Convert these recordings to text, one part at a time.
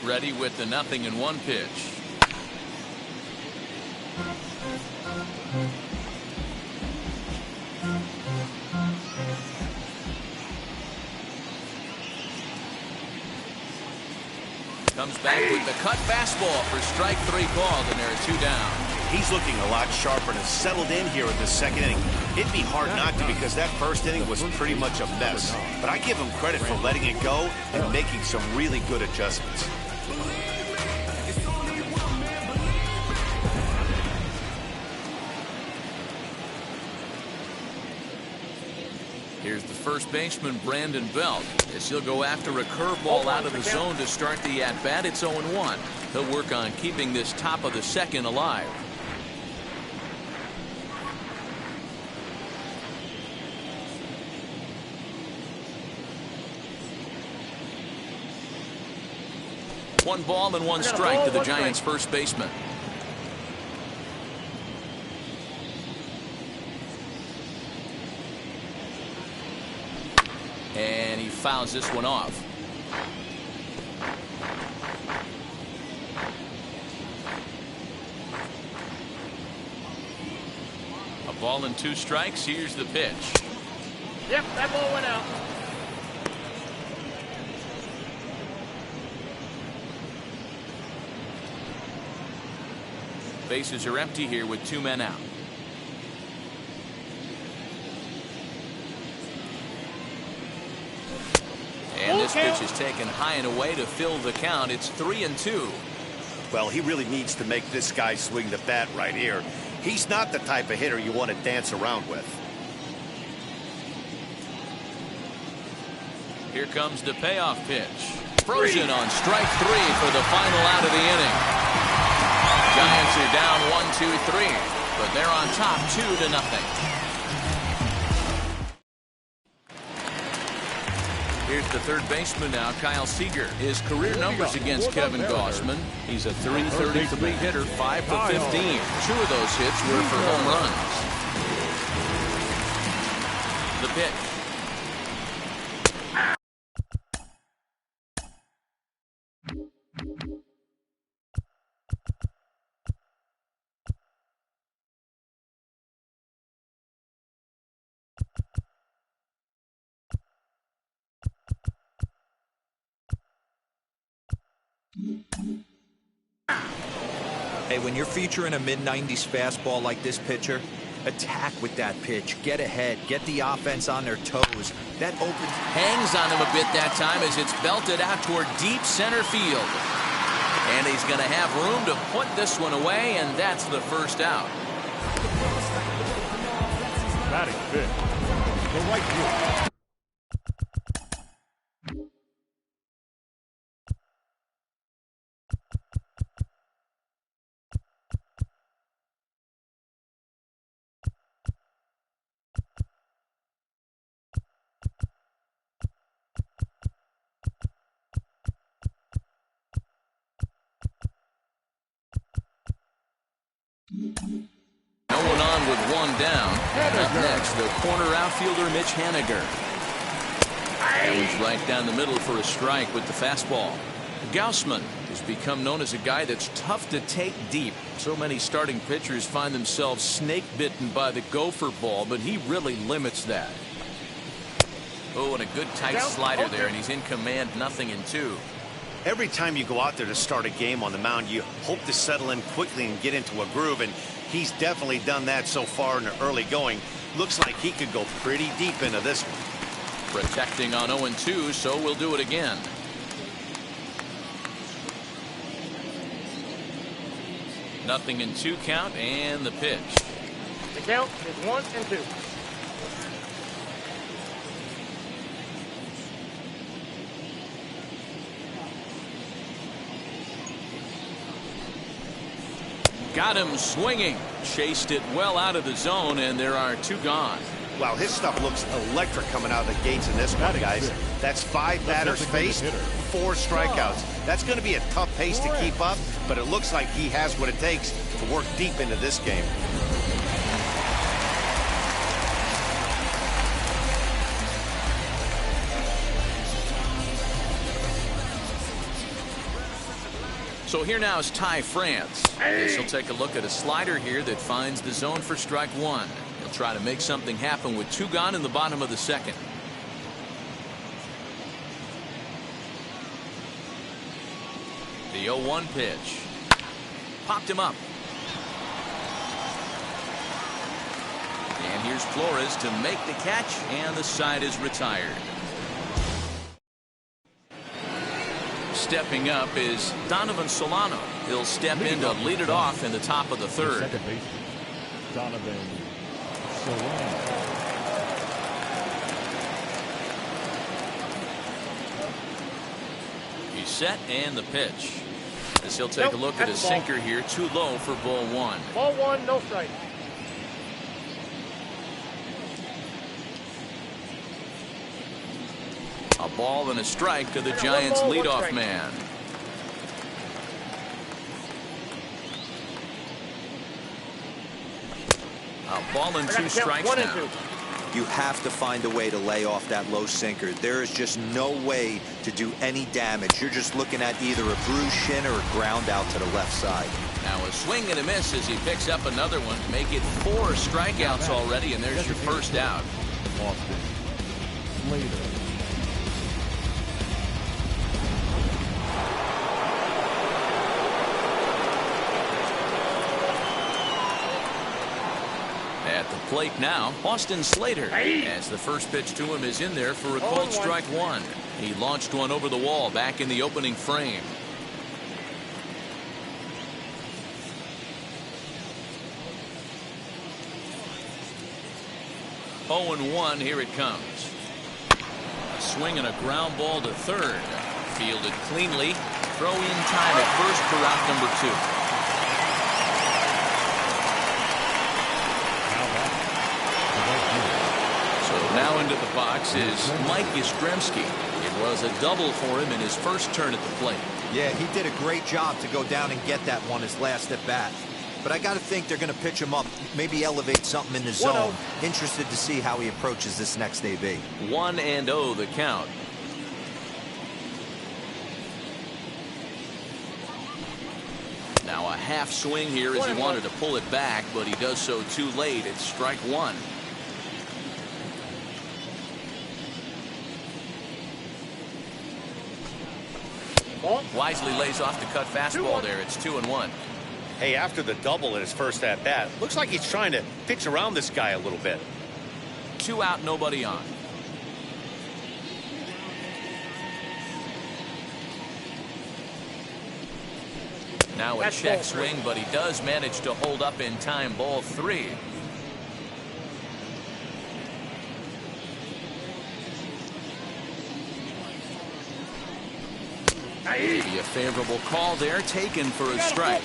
ready with the 0-1 pitch. Comes back with the cut fastball for strike 3 called, and there are 2 down. He's looking a lot sharper and has settled in here in the second inning. It'd be hard not to, because that first inning was pretty much a mess. But I give him credit for letting it go and making some really good adjustments. Here's the first baseman, Brandon Belt, as he'll go after a curveball out of the zone to start the at-bat. It's 0-1. He'll work on keeping this top of the second alive. One ball and 1 strike to the Giants' first baseman. And he fouls this one off. A ball and 2 strikes. Here's the pitch. Yep, that ball went out. Bases are empty here with 2 men out. And this pitch is taken high and away to fill the count. It's 3-2. Well, he really needs to make this guy swing the bat right here. He's not the type of hitter you want to dance around with. Here comes the payoff pitch. Frozen on strike 3 for the final out of the inning. Giants are down 1-2-3, but they're on top 2-0. Here's the third baseman now, Kyle Seager. His career numbers against Kevin Gausman. He's a .333 hitter, 5 for 15. 2 of those hits were for home runs. The pitch. Hey, when you're featuring a mid-90s fastball like this pitcher, attack with that pitch. Get ahead. Get the offense on their toes. That opens. Hangs on him a bit that time as it's belted out toward deep center field. And he's going to have room to put this one away, and that's the first out. Batting fifth, the right field. No one on with 1 down. Up next, the corner outfielder, Mitch Haniger. That was right down the middle for a strike with the fastball. Gausman has become known as a guy that's tough to take deep. So many starting pitchers find themselves snake-bitten by the gopher ball, but he really limits that. Oh, and a good tight slider there, and he's in command, 0-2. Every time you go out there to start a game on the mound, you hope to settle in quickly and get into a groove, and he's definitely done that so far in the early going. Looks like he could go pretty deep into this one. Protecting on 0-2, so we'll do it again. Nothing in 2 count, and the pitch. The count is 1-2. Got him swinging. Chased it well out of the zone, and there are 2 gone. Wow, his stuff looks electric coming out of the gates in this one, guys. That's 5 batters faced, 4 strikeouts. That's going to be a tough pace to keep up, but it looks like he has what it takes to work deep into this game. So here now is Ty France. This will take a look at a slider here that finds the zone for strike one. He'll try to make something happen with 2 gone in the bottom of the second. The 0-1 pitch. Popped him up. And here's Flores to make the catch, and the side is retired. Stepping up is Donovan Solano. He'll step in to lead it off in the top of the third. Second baseman, Donovan Solano. He's set, and the pitch. As he'll take a look at his sinker here, too low for ball one. Ball one, no strike. A ball and a strike to the Giants' leadoff man. A ball and 2 strikes now. You have to find a way to lay off that low sinker. There is just no way to do any damage. You're just looking at either a bruised shin or a ground out to the left side. Now a swing and a miss as he picks up another one. Make it 4 strikeouts already, and there's your first out. Austin Slater. At the plate now, Austin Slater. As the first pitch to him is in there for a called strike one. He launched one over the wall back in the opening frame. Oh and 1, here it comes. A swing and a ground ball to third. Fielded cleanly. Throw in time at first for out number 2. Now into the box is Mike Yastrzemski. It was a double for him in his first turn at the plate. Yeah, he did a great job to go down and get that one his last at bat. But I got to think they're going to pitch him up, maybe elevate something in the zone. Interested to see how he approaches this next AB. 1-0 the count. Now a half swing here as he wanted to pull it back, but he does so too late. It's strike one. Wisely lays off the cut fastball there. It's 2-1. Hey, after the double in his first at bat, looks like he's trying to pitch around this guy a little bit. 2 out, nobody on. Now a check swing, but he does manage to hold up in time. Ball 3. Maybe a favorable call there, taken for a strike.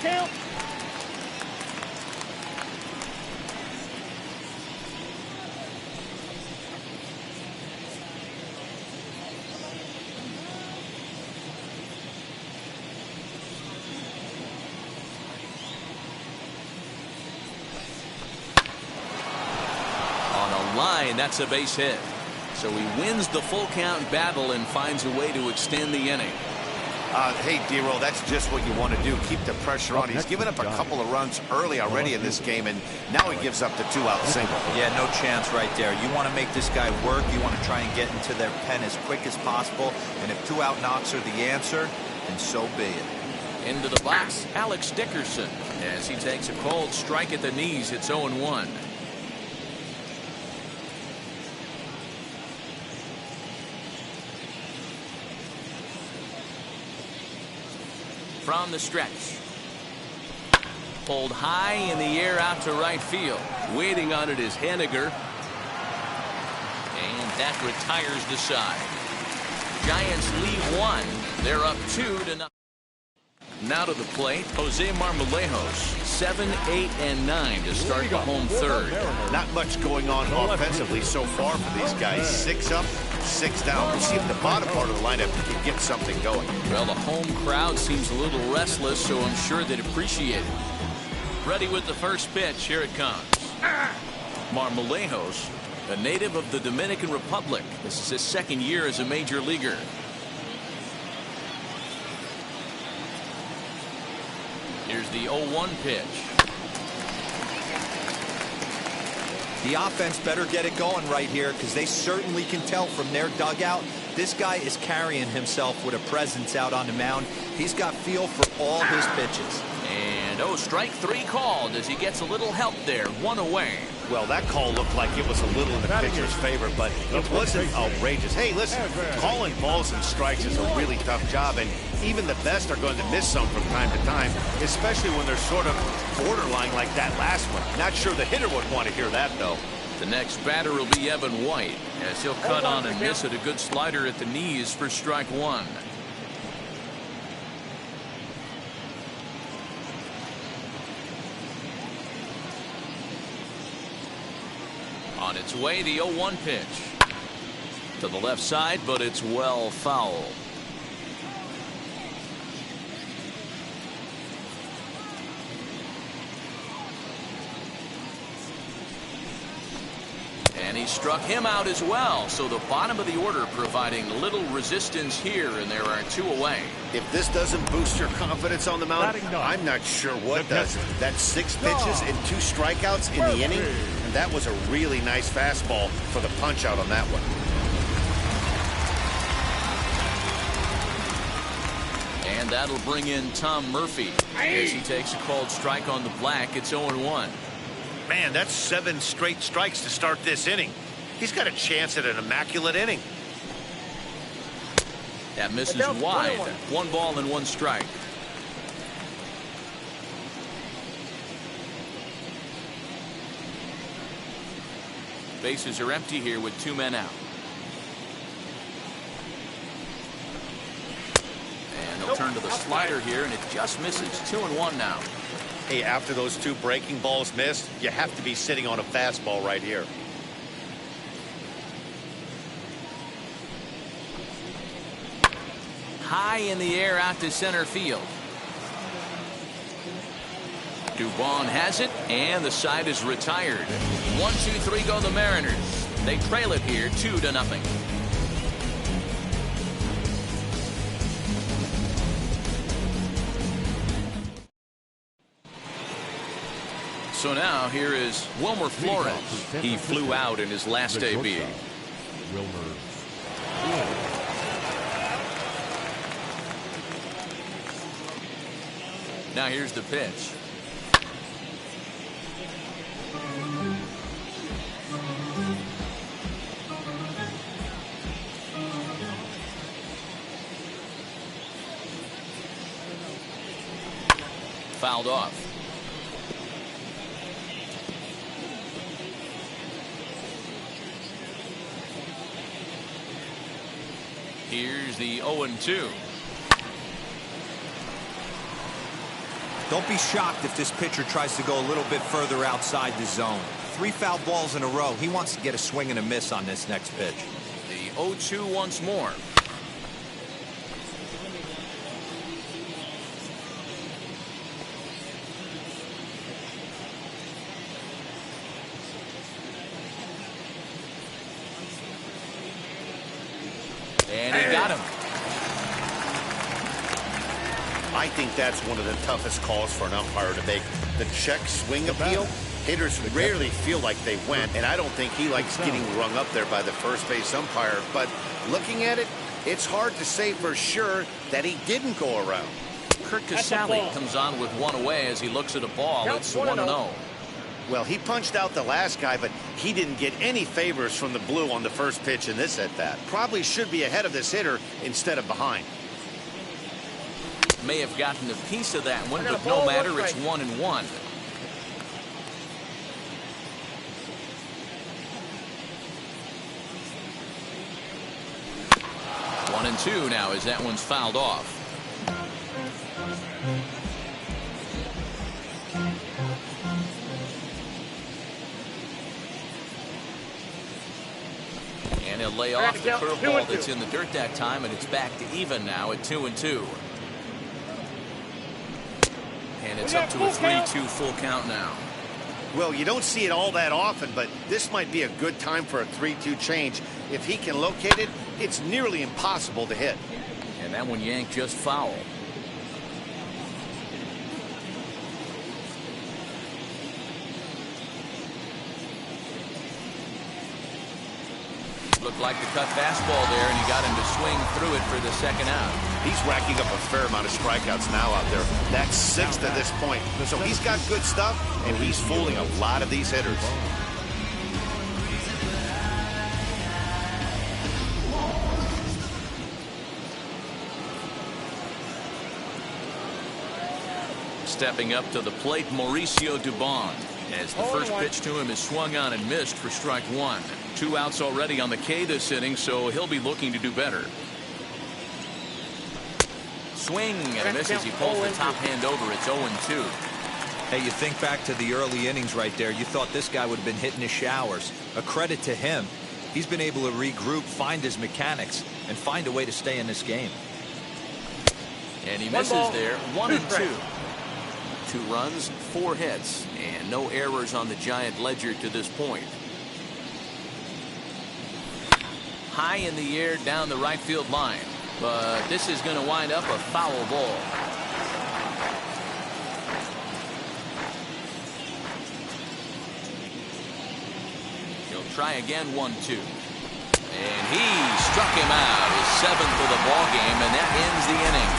On a line, that's a base hit. So he wins the full count battle and finds a way to extend the inning. Hey, D-Roll, that's just what you want to do. Keep the pressure on. He's given up a couple of runs early already in this game, and now he gives up the 2-out single. Yeah, no chance right there. You want to make this guy work. You want to try and get into their pen as quick as possible. And if 2-out knocks are the answer, then so be it. Into the box, Alex Dickerson. As he takes a cold strike at the knees, it's 0-1. From the stretch. Pulled high in the air out to right field. Waiting on it is Haniger. And that retires the side. Giants lead 1. They're up 2-0. Now to the plate, Jose Marmolejos. 7, 8, and 9 to start the home third. Not much going on offensively so far for these guys. 6 up, 6 down. We'll see if the bottom part of the lineup can get something going. Well, the home crowd seems a little restless, so I'm sure they'd appreciate it. Ready with the first pitch. Here it comes. Marmolejos, a native of the Dominican Republic. This is his second year as a major leaguer. Here's the 0-1 pitch. The offense better get it going right here, because they certainly can tell from their dugout this guy is carrying himself with a presence out on the mound. He's got feel for all his pitches. And strike 3 called as he gets a little help there. 1 away. Well, that call looked like it was a little in the pitcher's favor, but it wasn't outrageous. Hey, listen, calling balls and strikes is a really tough job, and even the best are going to miss some from time to time, especially when they're sort of borderline like that last one. Not sure the hitter would want to hear that, though. The next batter will be Evan White, as he'll cut on and miss at a good slider at the knees for strike 1. On its way, the 0-1 pitch. To the left side, but it's well foul. And he struck him out as well. So the bottom of the order providing little resistance here, and there are 2 away. If this doesn't boost your confidence on the mound, I'm not sure what does. That's 6 pitches and 2 strikeouts in the inning. And that was a really nice fastball for the punch out on that one. And that'll bring in Tom Murphy as he takes a called strike on the black. It's 0-1. Man, that's 7 straight strikes to start this inning. He's got a chance at an immaculate inning. That misses wide. 1 ball and 1 strike. Bases are empty here with 2 men out. And they'll turn to the slider here, and it just misses. 2-1 now. Hey, after those 2 breaking balls missed, you have to be sitting on a fastball right here. High in the air out to center field. Dubon has it, and the side is retired. 1-2-3 go the Mariners. They trail it here 2-0. So now here is Wilmer Flores. He flew out in his last debut. Now here's the pitch. Fouled off. Here's the 0-2. Don't be shocked if this pitcher tries to go a little bit further outside the zone. 3 foul balls in a row. He wants to get a swing and a miss on this next pitch. The 0-2 once more. And he got him. I think that's one of the toughest calls for an umpire to make. The check swing appeal. Hitters rarely feel like they went, and I don't think he likes getting rung up there by the first base umpire. But looking at it, it's hard to say for sure that he didn't go around. Kurt Casale comes on with 1 away as he looks at a ball. It's 1-0. Well, he punched out the last guy, but he didn't get any favors from the blue on the first pitch in this at-bat. Probably should be ahead of this hitter instead of behind. May have gotten a piece of that one, but no matter, it's 1-1. One and 2 now as that one's fouled off. And he'll lay off the curveball that's in the dirt that time, and it's back to even now at 2-2. And it's up to a 3-2 full count now. Well, you don't see it all that often, but this might be a good time for a 3-2 change. If he can locate it, it's nearly impossible to hit. And that one yanked just foul. Looked like the cut fastball there, and he got him to swing through it for the second out. He's racking up a fair amount of strikeouts now out there. That's 6 to this point. So he's got good stuff, and he's fooling a lot of these hitters. Stepping up to the plate, Mauricio Dubon, as the first pitch to him is swung on and missed for strike 1. 2 outs already on the K this inning, so he'll be looking to do better. Swing and a miss as he pulls the top hand over. It's 0-2. Hey, you think back to the early innings right there. You thought this guy would have been hitting his showers. A credit to him. He's been able to regroup, find his mechanics, and find a way to stay in this game. And he misses there. 1-2. 2 runs, 4 hits, and no errors on the Giant ledger to this point. High in the air down the right field line, but this is going to wind up a foul ball. He'll try again. 1-2. And he struck him out, his 7th of the ball game, and that ends the inning.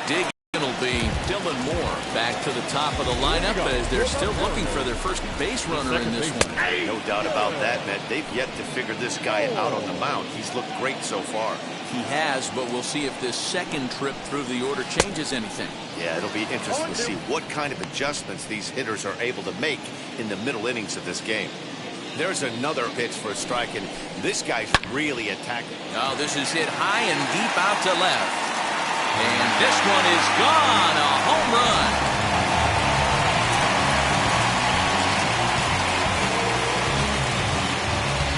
Dig will be Dylan Moore back to the top of the lineup as they're still looking for their first base runner in this one. No doubt about that, Matt. They've yet to figure this guy out on the mound. He's looked great so far. He has, but we'll see if this second trip through the order changes anything. Yeah, it'll be interesting to see what kind of adjustments these hitters are able to make in the middle innings of this game. There's another pitch for a strike, and this guy's really attacking. Oh, this is hit high and deep out to left. And this one is gone, a home run.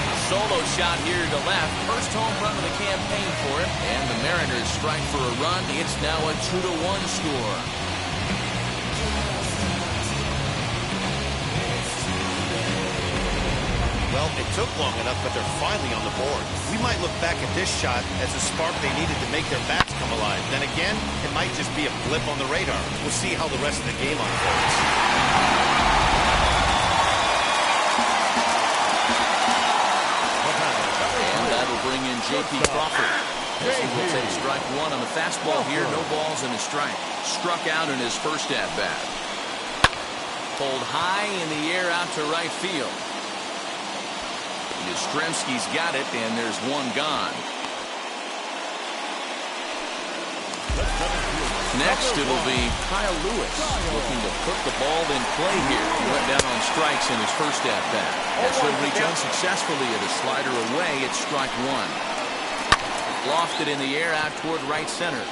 A solo shot here to left. First home run of the campaign for him. And the Mariners strike for a run. It's now a 2-1 score. Well, it took long enough, but they're finally on the board. We might look back at this shot as a spark they needed to make their bats come alive. Then again, it might just be a blip on the radar. We'll see how the rest of the game unfolds. And that'll bring in J.P. Crawford, as he will take strike 1 on the fastball here. No balls and a strike. Struck out in his first at-bat. Pulled high in the air out to right field. Yastrzemski's got it, and there's one gone. Next, it'll be Kyle Lewis looking to put the ball in play here. He went down on strikes in his first at-bat. As he'll reach unsuccessfully at a slider away, it's strike 1. Lofted in the air out toward right center.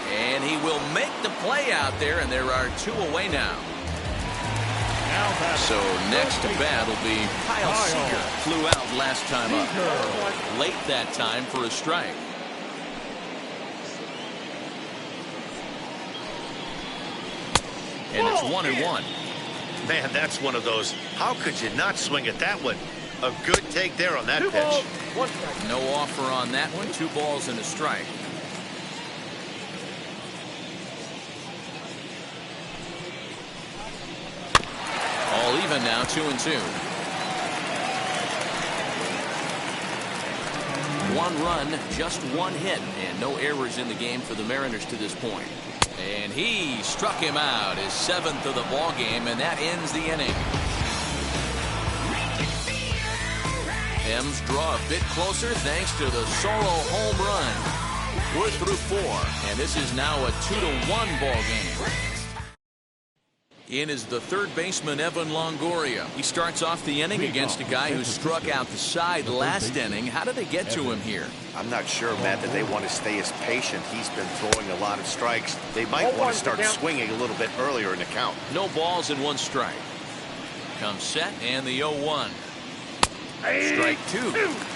And he will make the play out there, and there are 2 away now. So next to bat will be Kyle Seager. Flew out last time up. Late that time for a strike. And it's 1-1. Man, that's one of those. How could you not swing at that one? A good take there on that pitch. No offer on that one. 2 balls and a strike. All even now, 2-2. 1 run, just 1 hit, and no errors in the game for the Mariners to this point. And he struck him out, his 7th of the ball game, and that ends the inning. M's draw a bit closer thanks to the solo home run. We're through 4, and this is now a 2-1 ball game. In is the third baseman, Evan Longoria. He starts off the inning against a guy who struck out the side last inning. How did they get to him here? I'm not sure, Matt, that they want to stay as patient. He's been throwing a lot of strikes. They might want to start swinging a little bit earlier in the count. No balls and 1 strike. Comes set and the 0-1. Strike 2.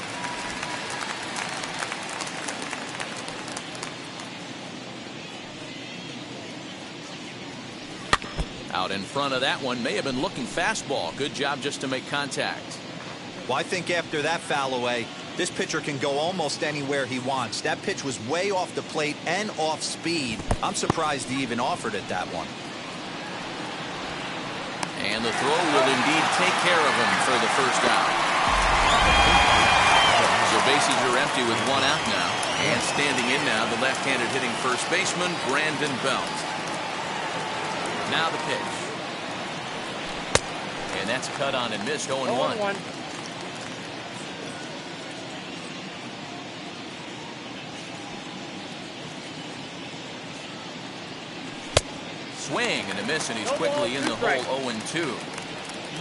Out in front of that one, may have been looking fastball. Good job just to make contact. Well, I think after that foul away, this pitcher can go almost anywhere he wants. That pitch was way off the plate and off speed. I'm surprised he even offered it that one. And the throw will indeed take care of him for the first out. bases are empty with one out now. And standing in now, the left-handed hitting first baseman, Brandon Belt. Now the pitch. And that's cut on and missed, 0-1. Swing and a miss, and he's quickly in the hole, 0-2.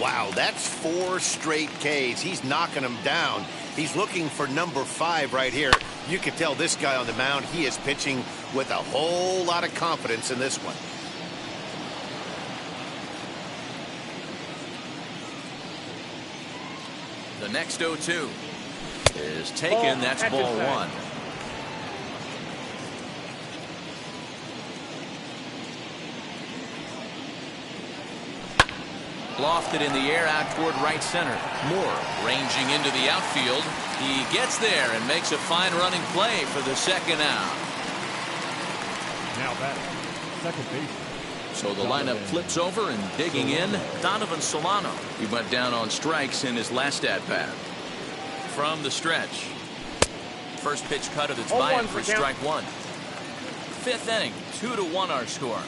Wow, that's 4 straight Ks. He's knocking them down. He's looking for number 5 right here. You can tell this guy on the mound, he is pitching with a whole lot of confidence in this one. The next 0-2 is taken. That's ball 1. Lofted in the air out toward right center. Moore ranging into the outfield. He gets there and makes a fine running play for the second out. Now batting, second base. So the lineup flips over, and digging in, Donovan Solano. He went down on strikes in his last at-bat. From the stretch. First pitch cutter that's by him for strike 1. Fifth inning, 2-1 our score.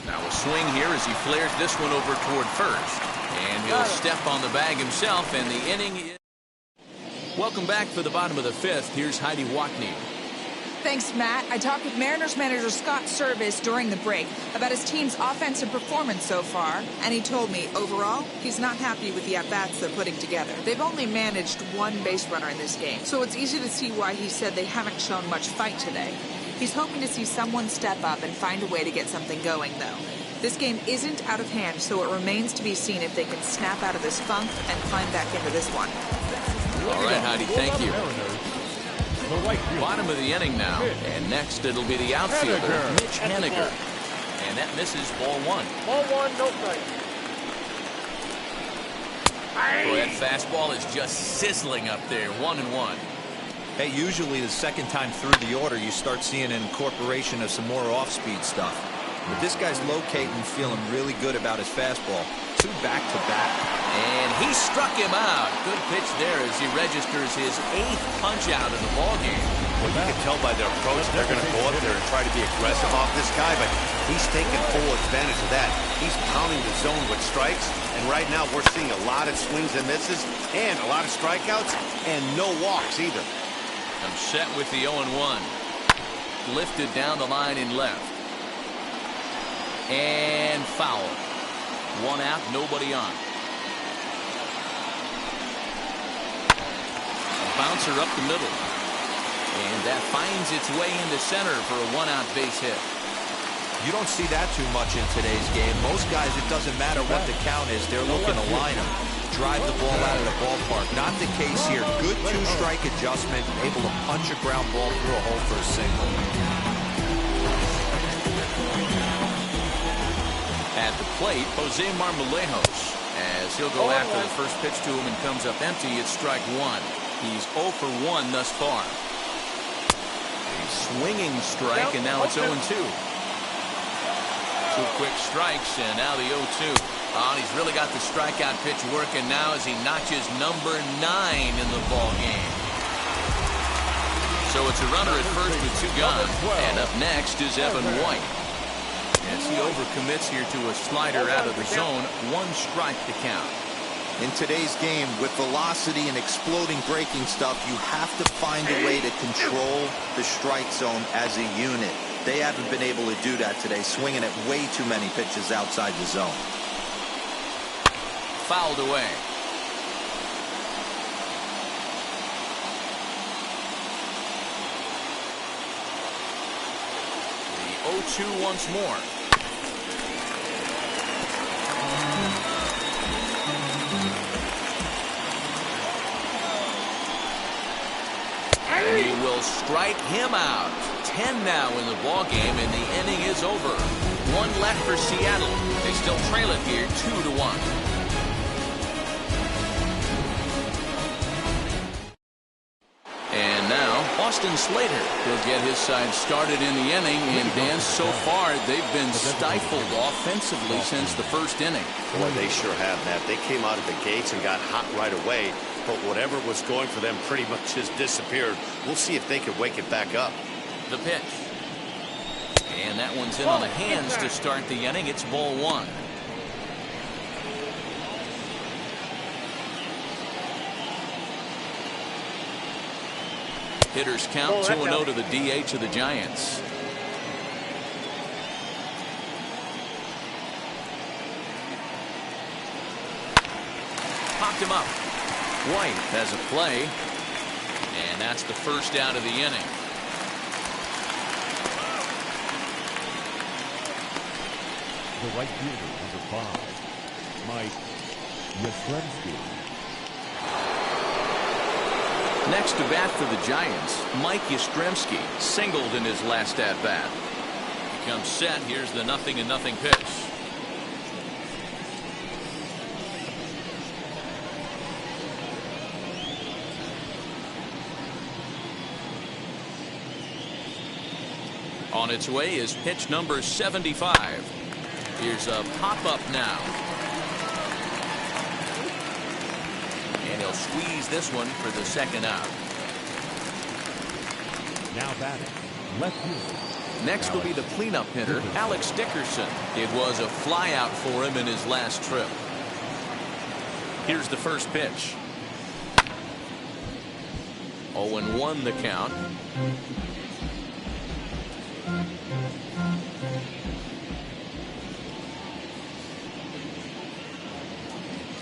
Now a swing here as he flares this one over toward first. And he'll step on the bag himself, and the inning is... Welcome back for the bottom of the 5th. Here's Heidi Watney. Thanks, Matt. I talked with Mariners manager Scott Service during the break about his team's offensive performance so far, and he told me, overall, he's not happy with the at-bats they're putting together. They've only managed 1 base runner in this game, so it's easy to see why he said they haven't shown much fight today. He's hoping to see someone step up and find a way to get something going, though. This game isn't out of hand, so it remains to be seen if they can snap out of this funk and climb back into this one. All right, Heidi, thank you. The right field. Bottom of the inning now, and next it'll be the outfielder, Mitch Haniger. And that misses ball 1. Ball 1, no strike. Boy, that fastball is just sizzling up there, 1-1. Hey, usually the second time through the order, you start seeing an incorporation of some more off-speed stuff. But this guy's locating, feeling really good about his fastball. 2 back-to-back. And he struck him out. Good pitch there as he registers his 8th punch-out of the ballgame. Well, you can tell by their approach, they're going to go up there and try to be aggressive off this guy, but he's taking full advantage of that. He's pounding the zone with strikes, and right now we're seeing a lot of swings and misses, and a lot of strikeouts, and no walks either. I'm set with the 0-1. Lifted down the line in left. And foul. 1 out, nobody on. A bouncer up the middle. And that finds its way into center for a 1-out base hit. You don't see that too much in today's game. Most guys, it doesn't matter what the count is. They're looking to line them, drive the ball out of the ballpark. Not the case here. Good 2-strike adjustment, able to punch a ground ball through a hole for a single. At the plate, Jose Marmolejos, as he'll go after the first pitch to him and comes up empty. It's strike 1. He's 0 for 1 thus far. A swinging strike, and now it's 0-2. 2 quick strikes, and now the 0-2. Oh, he's really got the strikeout pitch working now as he notches number 9 in the ball game. So it's a runner at first with 2 gone. And up next is Evan White. As he overcommits here to a slider out of the zone, 1 strike to count. In today's game, with velocity and exploding breaking stuff, you have to find a way to control the strike zone as a unit. They haven't been able to do that today, swinging at way too many pitches outside the zone. Fouled away. The 0-2 once more. He will strike him out. 10 now in the ball game, and the inning is over. 1 left for Seattle. They still trail it here, 2-1. And now Austin Slater will get his side started in the inning, and Dan, so far they've been stifled offensively since the first inning. Boy, they sure have, Matt. They came out of the gates and got hot right away, but whatever was going for them pretty much just disappeared. We'll see if they can wake it back up. The pitch. And that one's in on the hands to start the inning. It's ball one. Hitters count 2-0 to the DH of the Giants. Popped him up. White has a play. And that's the first out of the inning. The right fielder, number 5, Mike Yastrzemski. Next to bat for the Giants, Mike Yastrzemski singled in his last at bat. He comes set. Here's the 0-0 pitch. On its way is pitch number 75. Here's a pop-up now. And he'll squeeze this one for the second out. Now batting, left field. Next will be the cleanup hitter, Alex Dickerson. It was a flyout for him in his last trip. Here's the first pitch. 0-1 the count.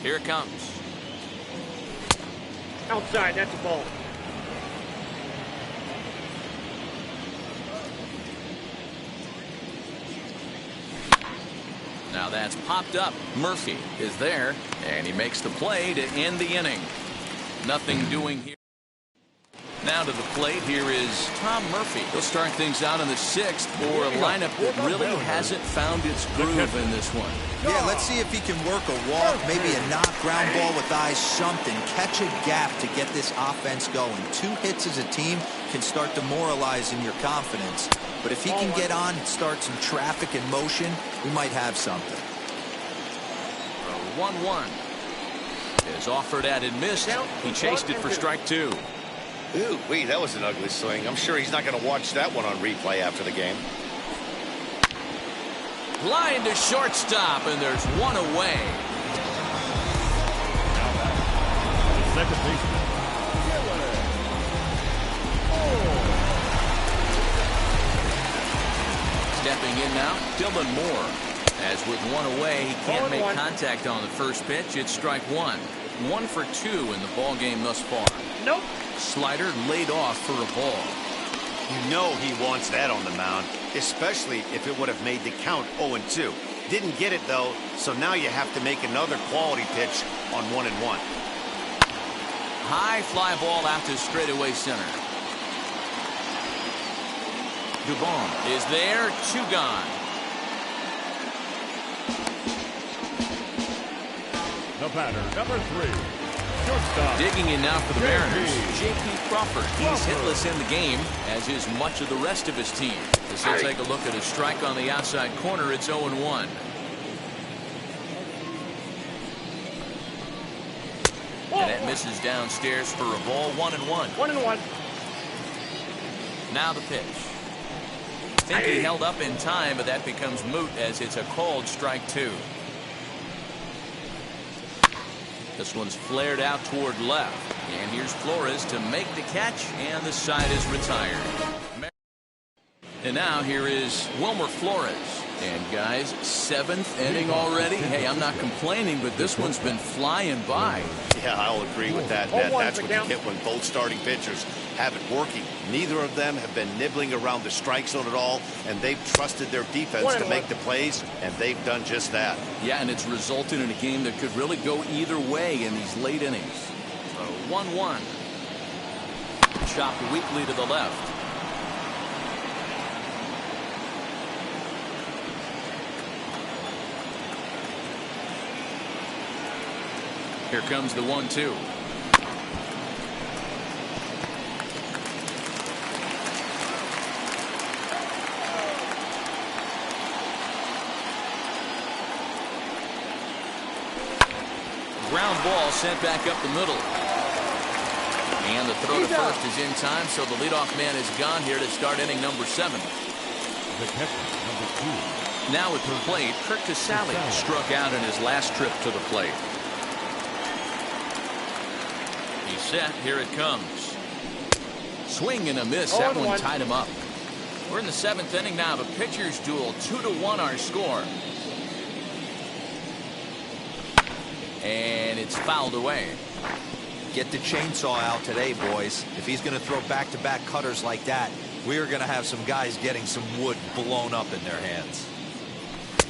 Here it comes. Outside, that's a ball. Now that's popped up. Murphy is there, and he makes the play to end the inning. Nothing doing here. Now to the plate, here is Tom Murphy. He'll start things out in the 6th for a lineup that really hasn't found its groove in this one. Yeah, let's see if he can work a walk, maybe a knock, ground ball with eyes, something. Catch a gap to get this offense going. 2 hits as a team can start demoralizing your confidence. But if he can get on and start some traffic in motion, we might have something. 1-1 is offered at and missed. He chased it for strike 2. Ooh, wee, that was an ugly swing. I'm sure he's not going to watch that one on replay after the game. Line to shortstop, and there's one away. Second baseman. Stepping in now, Dylan Moore. As with one away, he can't make contact on the first pitch. It's strike 1. 1 for 2 in the ball game thus far. Nope. Slider laid off for a ball. You know he wants that on the mound, especially if it would have made the count 0-2. Didn't get it, though, so now you have to make another quality pitch on 1-1. High fly ball out to straightaway center. Dubon is there, 2 gone. The batter, number 3. Shortstop. Digging in now for the Mariners, J.P. Crawford. He's hitless in the game, as is much of the rest of his team. As he'll take a look at a strike on the outside corner, it's 0-1. And that misses downstairs for a ball. 1-1. 1-1. Now the pitch. Think he held up in time, but that becomes moot as it's a called strike 2. This one's flared out toward left. And here's Flores to make the catch, and the side is retired. And now here is Wilmer Flores. And guys, 7th inning already. Hey, I'm not complaining, but this one's been flying by. Yeah, I'll agree with that. That's what you get when both starting pitchers have it working. Neither of them have been nibbling around the strike zone at all, and they've trusted their defense to make the plays, and they've done just that. Yeah, and it's resulted in a game that could really go either way in these late innings. 1-1. Chopped weakly to the left. Here comes the 1-2. ground ball sent back up the middle. And the throw to first is in time, so the leadoff man is gone here to start inning number 7. The catcher, number 2. Now at the plate, Curt Casali struck out in his last trip to the plate. He's set. Here it comes. Swing and a miss. That one tied him up. We're in the 7th inning now of a pitcher's duel. 2-1 our score. And it's fouled away. Get the chainsaw out today, boys. If he's going to throw back-to-back cutters like that, we are going to have some guys getting some wood blown up in their hands.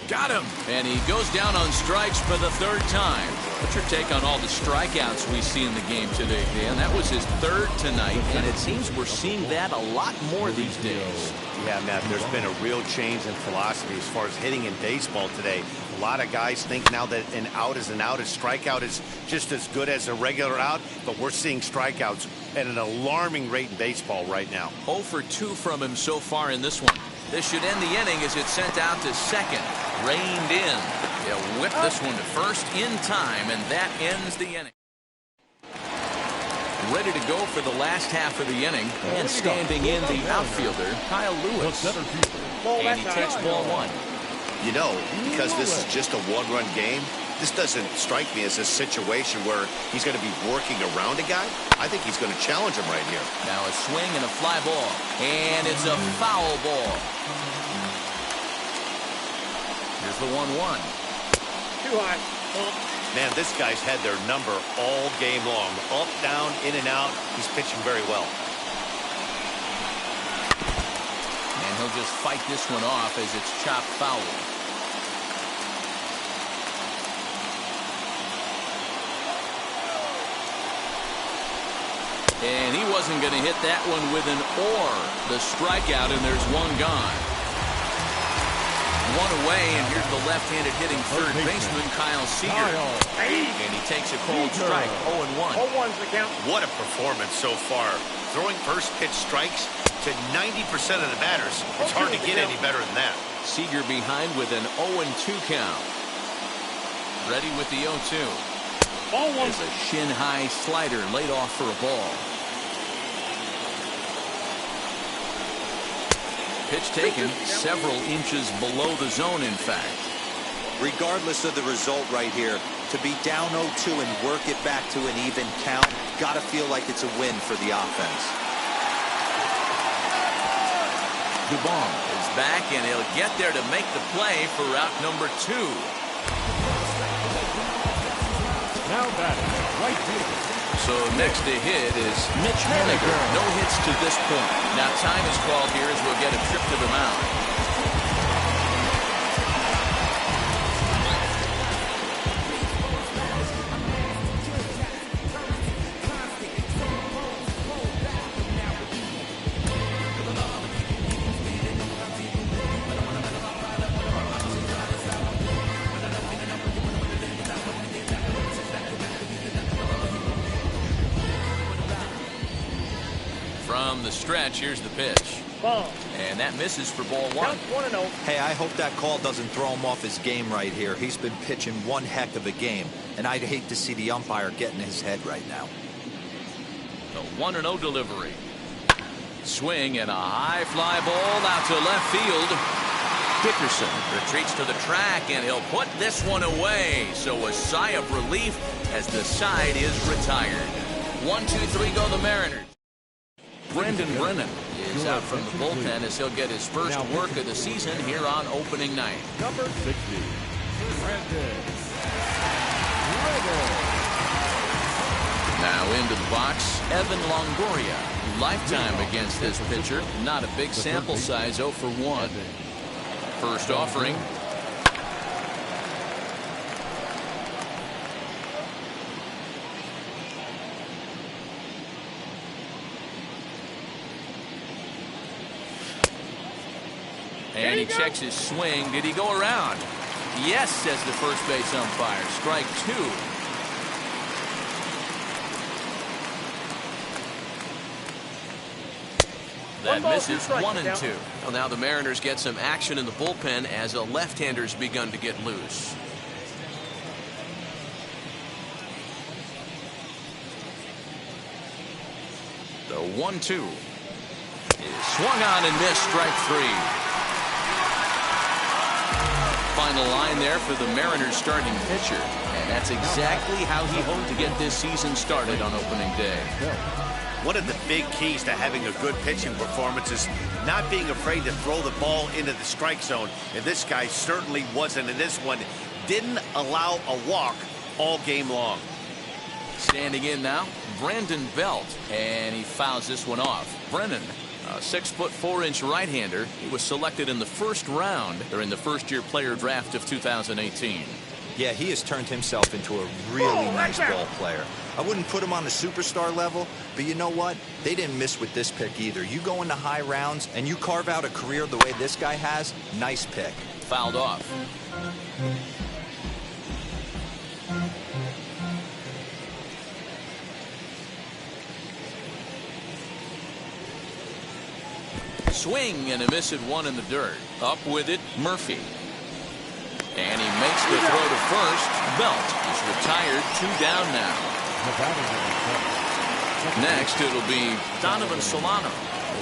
Got him. And he goes down on strikes for the 3rd time. What's your take on all the strikeouts we see in the game today, Dan? That was his 3rd tonight, and it seems we're seeing that a lot more these days. Yeah, Matt, there's been a real change in philosophy as far as hitting in baseball today. A lot of guys think now that an out is an out. A strikeout is just as good as a regular out, but we're seeing strikeouts at an alarming rate in baseball right now. 0 for 2 from him so far in this one. This should end the inning as it's sent out to second. Reined in. They'll whip this one to first in time, and that ends the inning. Ready to go for the last half of the inning, and standing in the outfielder, Kyle Lewis. And he takes ball 1. You know, because this is just a one-run game, this doesn't strike me as a situation where he's going to be working around a guy. I think he's going to challenge him right here. Now a swing and a fly ball, and it's a foul ball. Here's the 1-1. Too high. Man, this guy's had their number all game long. Up, down, in and out. He's pitching very well. And he'll just fight this one off as it's chopped foul. And he wasn't going to hit that one with an or. The strikeout, and there's one gone. One away, and here's the left-handed hitting third baseman, Kyle Seager. And he takes a cold strike, 0-1. 0-1's the count. What a performance so far. Throwing first pitch strikes to 90% of the batters. It's hard to get any better than that. Seager behind with an 0-2 count. Ready with the 0-2. Ball 1. There's a shin-high slider laid off for a ball. Pitch taken several inches below the zone, in fact. Regardless of the result right here, to be down 0-2 and work it back to an even count, gotta feel like it's a win for the offense. Dubon is back, and he'll get there to make the play for out number 2. Now batting, right field. So next to hit is Mitch Haniger. No hits to this point. Now time is called here as we'll get a trip to the mound. From the stretch, here's the pitch. Ball. And that misses for ball 1. Count 1-0. Hey, I hope that call doesn't throw him off his game right here. He's been pitching one heck of a game, and I'd hate to see the umpire get in his head right now. The 1-0 delivery. Swing and a high fly ball out to left field. Dickerson retreats to the track, and he'll put this one away. So a sigh of relief as the side is retired. 1-2-3 go the Mariners. Brendan Brennan is out from the bullpen as he'll get his first work of the season here on opening night. Number 60, Brendan. Now into the box, Evan Longoria. Lifetime against this pitcher. Not a big sample size, 0 for 1. First offering. And he checks his swing. Did he go around? Yes, says the first base umpire. Strike 2. That misses 1-2. Well, now the Mariners get some action in the bullpen as a left-hander's begun to get loose. 1-2. Swung on and missed, strike three. Final line there for the Mariners starting pitcher. And that's exactly how he hoped to get this season started on opening day. One of the big keys to having a good pitching performance is not being afraid to throw the ball into the strike zone. And this guy certainly wasn't in this one. Didn't allow a walk all game long. Standing in now, Brandon Belt, and he fouls this one off. Brennan, a 6'4" right-hander. He was selected in the first round during the first-year player draft of 2018. Yeah, he has turned himself into a really nice ball player. I wouldn't put him on the superstar level, but you know what? They didn't miss with this pick either. You go into high rounds and you carve out a career the way this guy has, nice pick. Fouled off. Swing and a miss at one in the dirt. Up with it, Murphy. And he makes the throw to first. Belt is retired, 2 down now. Next, it'll be Donovan Solano.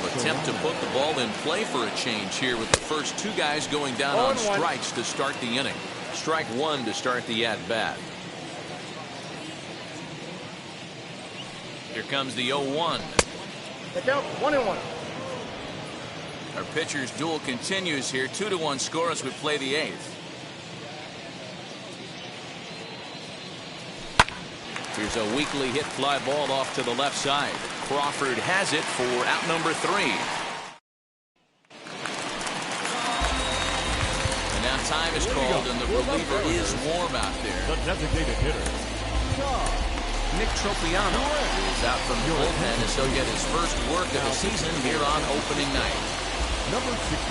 Will attempt to put the ball in play for a change here with the first 2 guys going down on strikes to start the inning. Strike 1 to start the at-bat. Here comes the 0-1. Look out, 1-1. Our pitcher's duel continues here. 2-1 score as we play the 8th. Here's a weakly hit fly ball off to the left side. Crawford has it for out number 3. And now time is called and the reliever is warm out there. The designated hitter. Nick Tropiano is out from the bullpen as he'll get his first work of the season here on opening night. Number 63.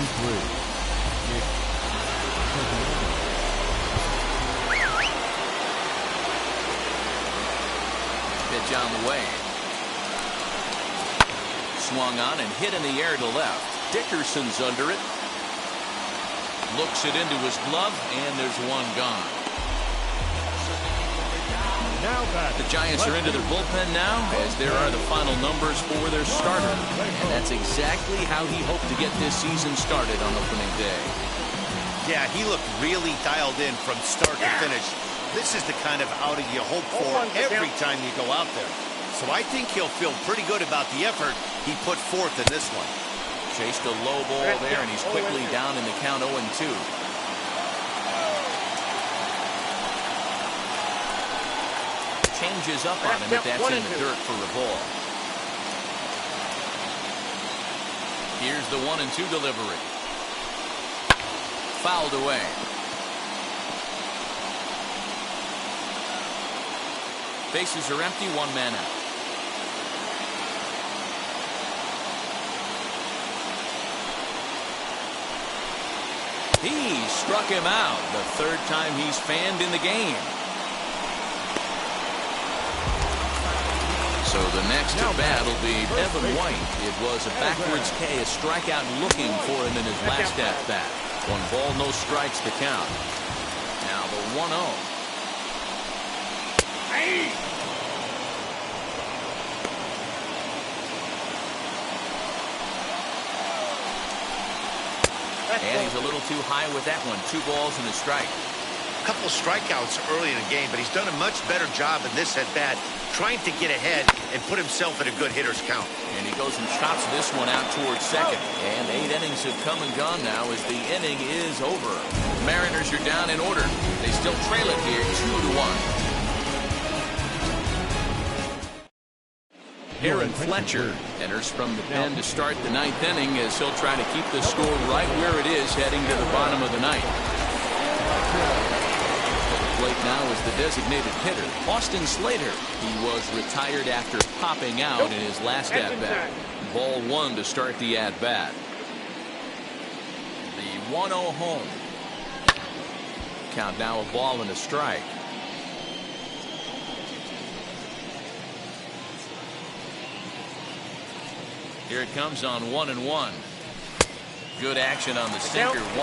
Pitch on the way. Swung on and hit in the air to left. Dickerson's under it. Looks it into his glove, and there's one gone. Now back. The Giants are into their bullpen now, as there are the final numbers for their starter. And that's exactly how he hoped to get this season started on opening day. Yeah, he looked really dialed in from start to finish. This is the kind of outing you hope for every time you go out there. So I think he'll feel pretty good about the effort he put forth in this one. Chased a low ball there, and he's quickly down in the count 0-2. Changes up on him, but that's in the dirt for a ball. Here's the 1-2 delivery. Fouled away. Bases are empty, 1 man out. He struck him out, the 3rd time he's fanned in the game. So the next at bat will be Evan White. It was a backwards K, a strikeout looking for him in his last at bat. 1 ball, no strikes to count. Now the 1-0. And he's a little too high with that one. 2 balls and a strike. A couple strikeouts early in the game, but he's done a much better job in this at bat, trying to get ahead and put himself in a good hitter's count. And he goes and chops this one out towards second. And 8 innings have come and gone now as the inning is over. The Mariners are down in order. They still trail it here 2-1. Aaron Fletcher enters from the pen to start the 9th inning as he'll try to keep the score right where it is heading to the bottom of the 9th. At the plate now is the designated hitter, Austin Slater. He was retired after popping out in his last at-bat. Ball 1 to start the at-bat. The 1-0 home. Count now a ball and a strike. Here it comes on 1-1. Good action on the sinker, 1-2.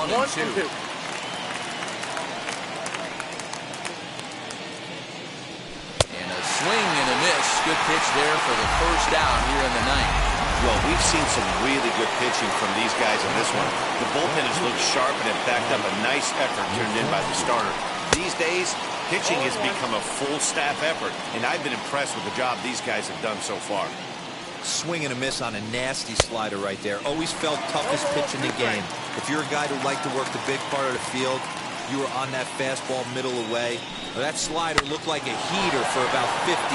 And a swing and a miss. Good pitch there for the first out here in the 9th. Well, we've seen some really good pitching from these guys in this one. The bullpen has looked sharp and it backed up a nice effort turned in by the starter. These days, pitching has become a full staff effort, and I've been impressed with the job these guys have done so far. Swing and a miss on a nasty slider right there. Always felt toughest pitch in the game. If you're a guy who liked to work the big part of the field, you were on that fastball middle away. Well, that slider looked like a heater for about 56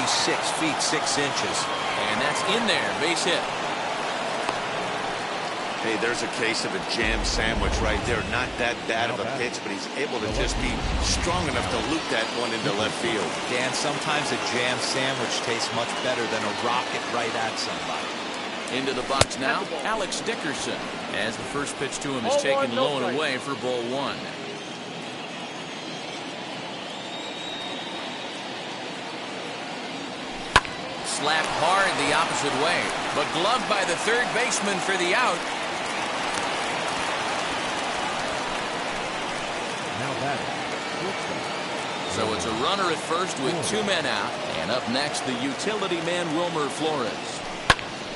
feet 6 inches. And that's in there, base hit. Hey, there's a case of a jam sandwich right there. Not that bad of a pitch, but he's able to just be strong enough to loop that one into left field. Dan, sometimes a jam sandwich tastes much better than a rocket right at somebody. Into the box now, Alex Dickerson, as the first pitch to him is taken low and away for ball one. Slapped hard the opposite way, but gloved by the third baseman for the out. Now batting. So it's a runner at first with 2 men out, and up next the utility man Wilmer Flores.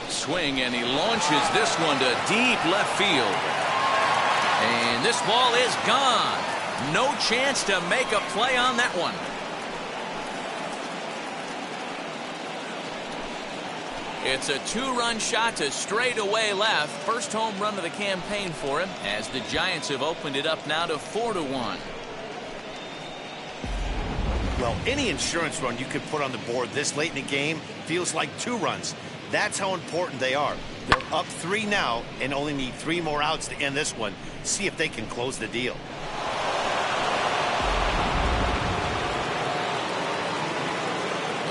Swing, and he launches this one to deep left field, and this ball is gone. No chance to make a play on that one. It's a 2-run shot to straightaway left. First home run of the campaign for him, as the Giants have opened it up now to 4-1. Well, any insurance run you could put on the board this late in the game feels like 2 runs. That's how important they are. They're up 3 now and only need 3 more outs to end this one. See if they can close the deal.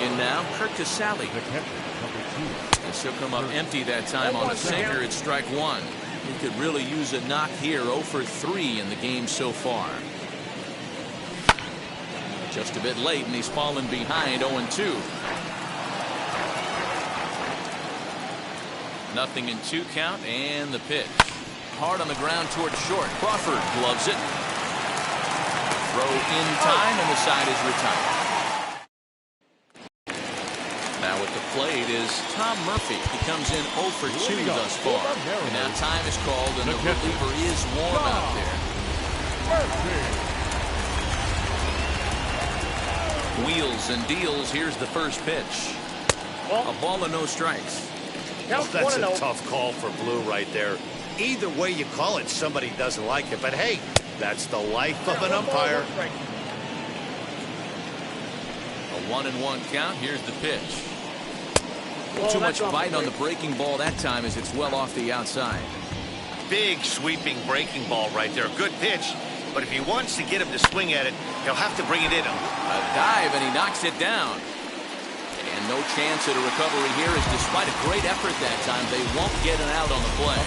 In now, Kurt Casale. This will come up empty that time on a sinker at strike 1. He could really use a knock here. 0 for 3 in the game so far. Just a bit late, and he's fallen behind 0-2. Nothing in 2 count, and the pitch. Hard on the ground toward short. Crawford gloves it. Throw in time, and the side is retired. Now at the plate is Tom Murphy. He comes in 0 for 2 thus far. And now time is called, and the reliever is warm out there. Wheels and deals. Here's the first pitch. A ball and no strikes. Well, that's a tough call for Blue right there. Either way you call it, somebody doesn't like it. But hey, that's the life of an umpire. A 1-1 count. Here's the pitch. Too much bite on the breaking ball that time, as it's well off the outside. Big sweeping breaking ball right there. Good pitch. But if he wants to get him to swing at it, he'll have to bring it in him. A dive, and he knocks it down. And no chance at a recovery here, as despite a great effort that time, they won't get an out on the play.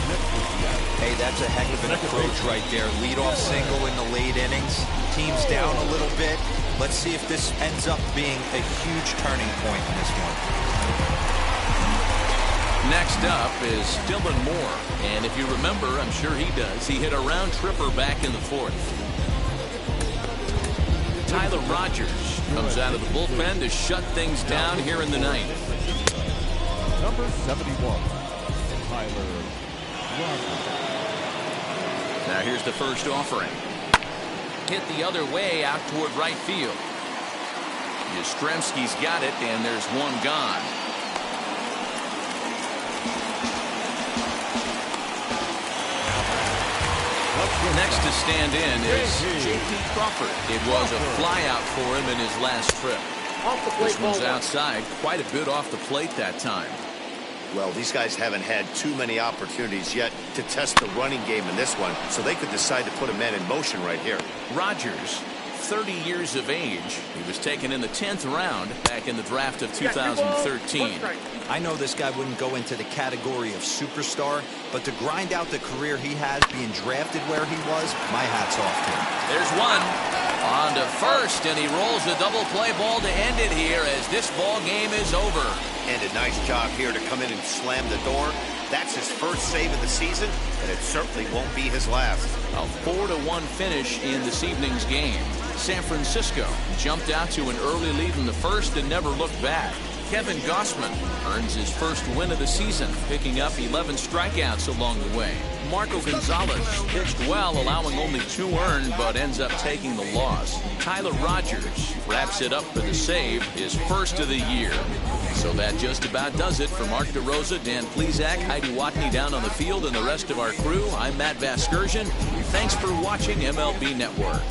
Hey, that's a heck of an approach right there. Leadoff single in the late innings. Team's down a little bit. Let's see if this ends up being a huge turning point in this one. Next up is Dylan Moore. And if you remember, I'm sure he does, he hit a round tripper back in the 4th. Tyler Rogers comes out of the bullpen to shut things down here in the 9th. Number 71, Tyler Rogers. Now here's the first offering. Hit the other way out toward right field. Yastrzemski's got it, and there's one gone. Next to stand in is J.P. Crawford. It was a flyout for him in his last trip. This one's outside, quite a bit off the plate that time. Well, these guys haven't had too many opportunities yet to test the running game in this one, so they could decide to put a man in motion right here. Rogers, 30 years of age. He was taken in the 10th round back in the draft of 2013. I know this guy wouldn't go into the category of superstar, but to grind out the career he has being drafted where he was, my hat's off to him. There's one. On to first, and he rolls the double play ball to end it here as this ball game is over. And a nice job here to come in and slam the door. That's his first save of the season, and it certainly won't be his last. A 4-1 finish in this evening's game. San Francisco jumped out to an early lead in the first and never looked back. Kevin Gausman earns his first win of the season, picking up 11 strikeouts along the way. Marco Gonzalez pitched well, allowing only 2 earned, but ends up taking the loss. Tyler Rogers wraps it up for the save, his first of the year. So that just about does it for Mark DeRosa, Dan Plesac, Heidi Watney down on the field, and the rest of our crew. I'm Matt Vasgersian. Thanks for watching MLB Network.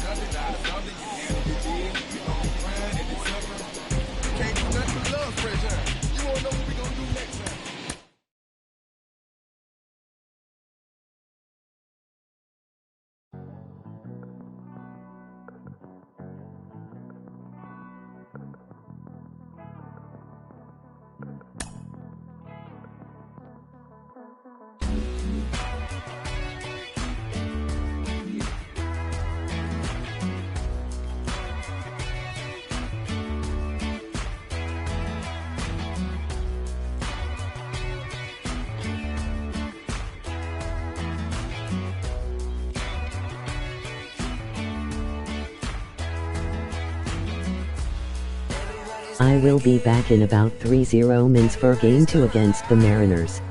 I will be back in about 3-0 minutes for Game 2 against the Mariners.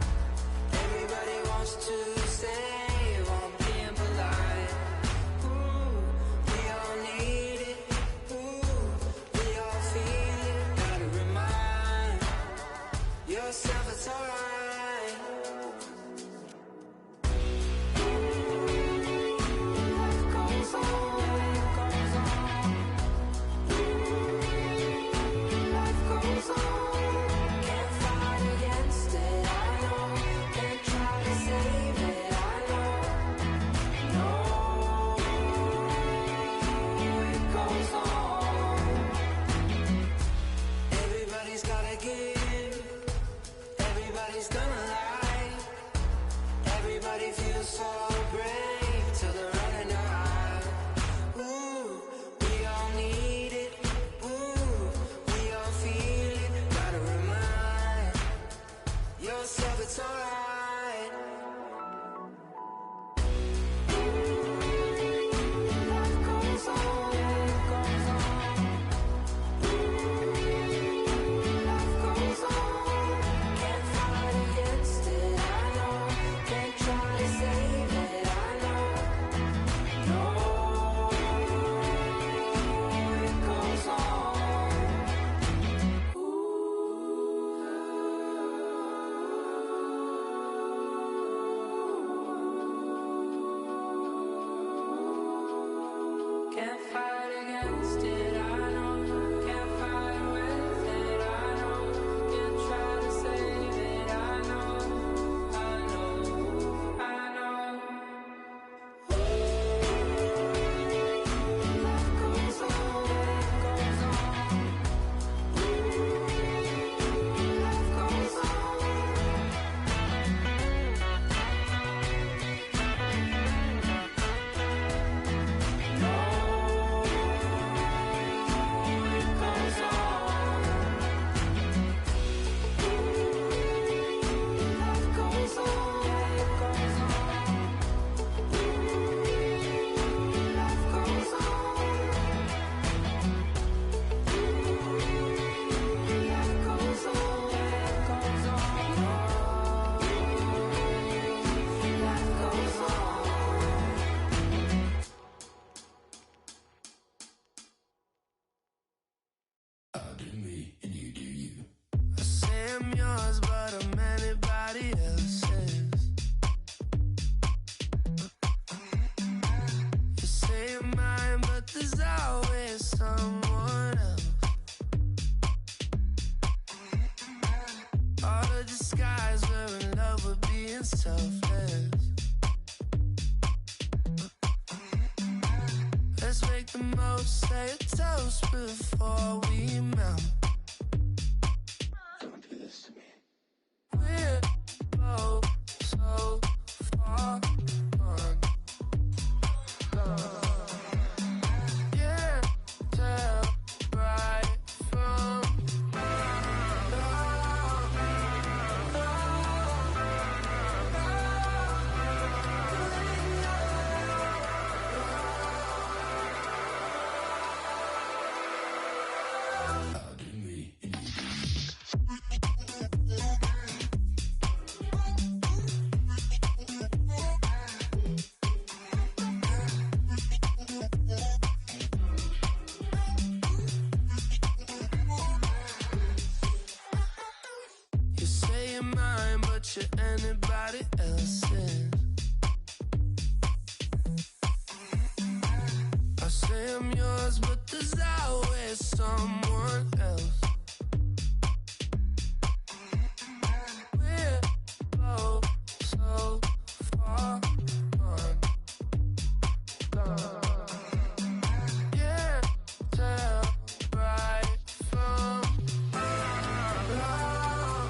picture anybody else in. I say I'm yours, but there's always someone else. We're both so far gone. Can't tell right from wrong.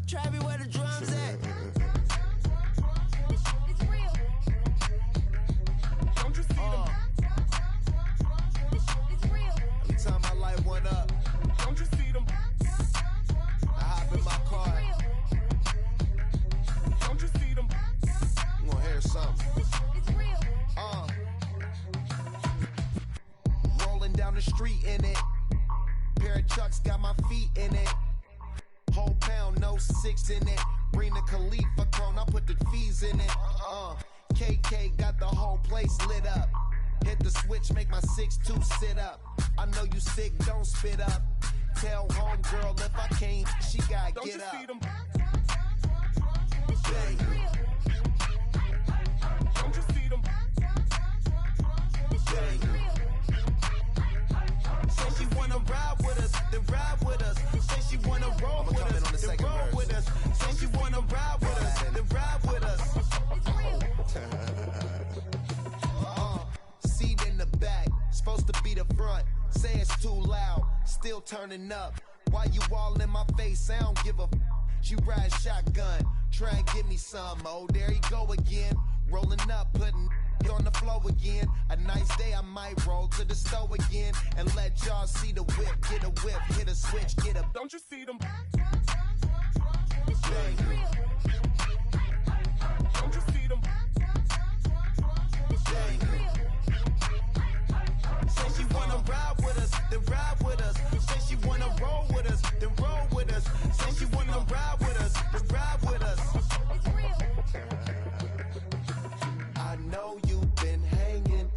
Trappy, where the drums at? It's real. Don't you see them? It's real. Every time I light one up, Don't you see them? I hop in my car. Don't you see them? I'm gonna hear something. It's real. Rolling down the street in it. Pair of Chucks got my feet in it. Whole pound, no 6 in it. Bring the Khalifa cone, I put the fees in it. KK got the whole place lit up. Hit the switch, make my 6'2" sit up. I know you sick, don't spit up. Tell homegirl if I can't, she gotta Don't get you up. see them? Bang. Don't you see them? Bang. Say she wanna ride with us, then ride with us. Say she wanna roll with us, then roll with us. Say she wanna ride with us, then ride with us. Seat in the back, supposed to be the front. Say it's too loud, still turning up. Why you all in my face? I don't give a f. She ride shotgun, try and give me some. Oh, there he go again. Rolling up, putting it on the floor again. A nice day, I might roll to the store again and let y'all see the whip. Get a whip, hit a switch, get a. Don't you see them? Bang. Don't you see them? Bang. Say she wanna ride with us, then ride with us. Say she wanna roll with us, then roll with us. Say she wanna ride with us, then ride with us. It's real. I know you've been hanging,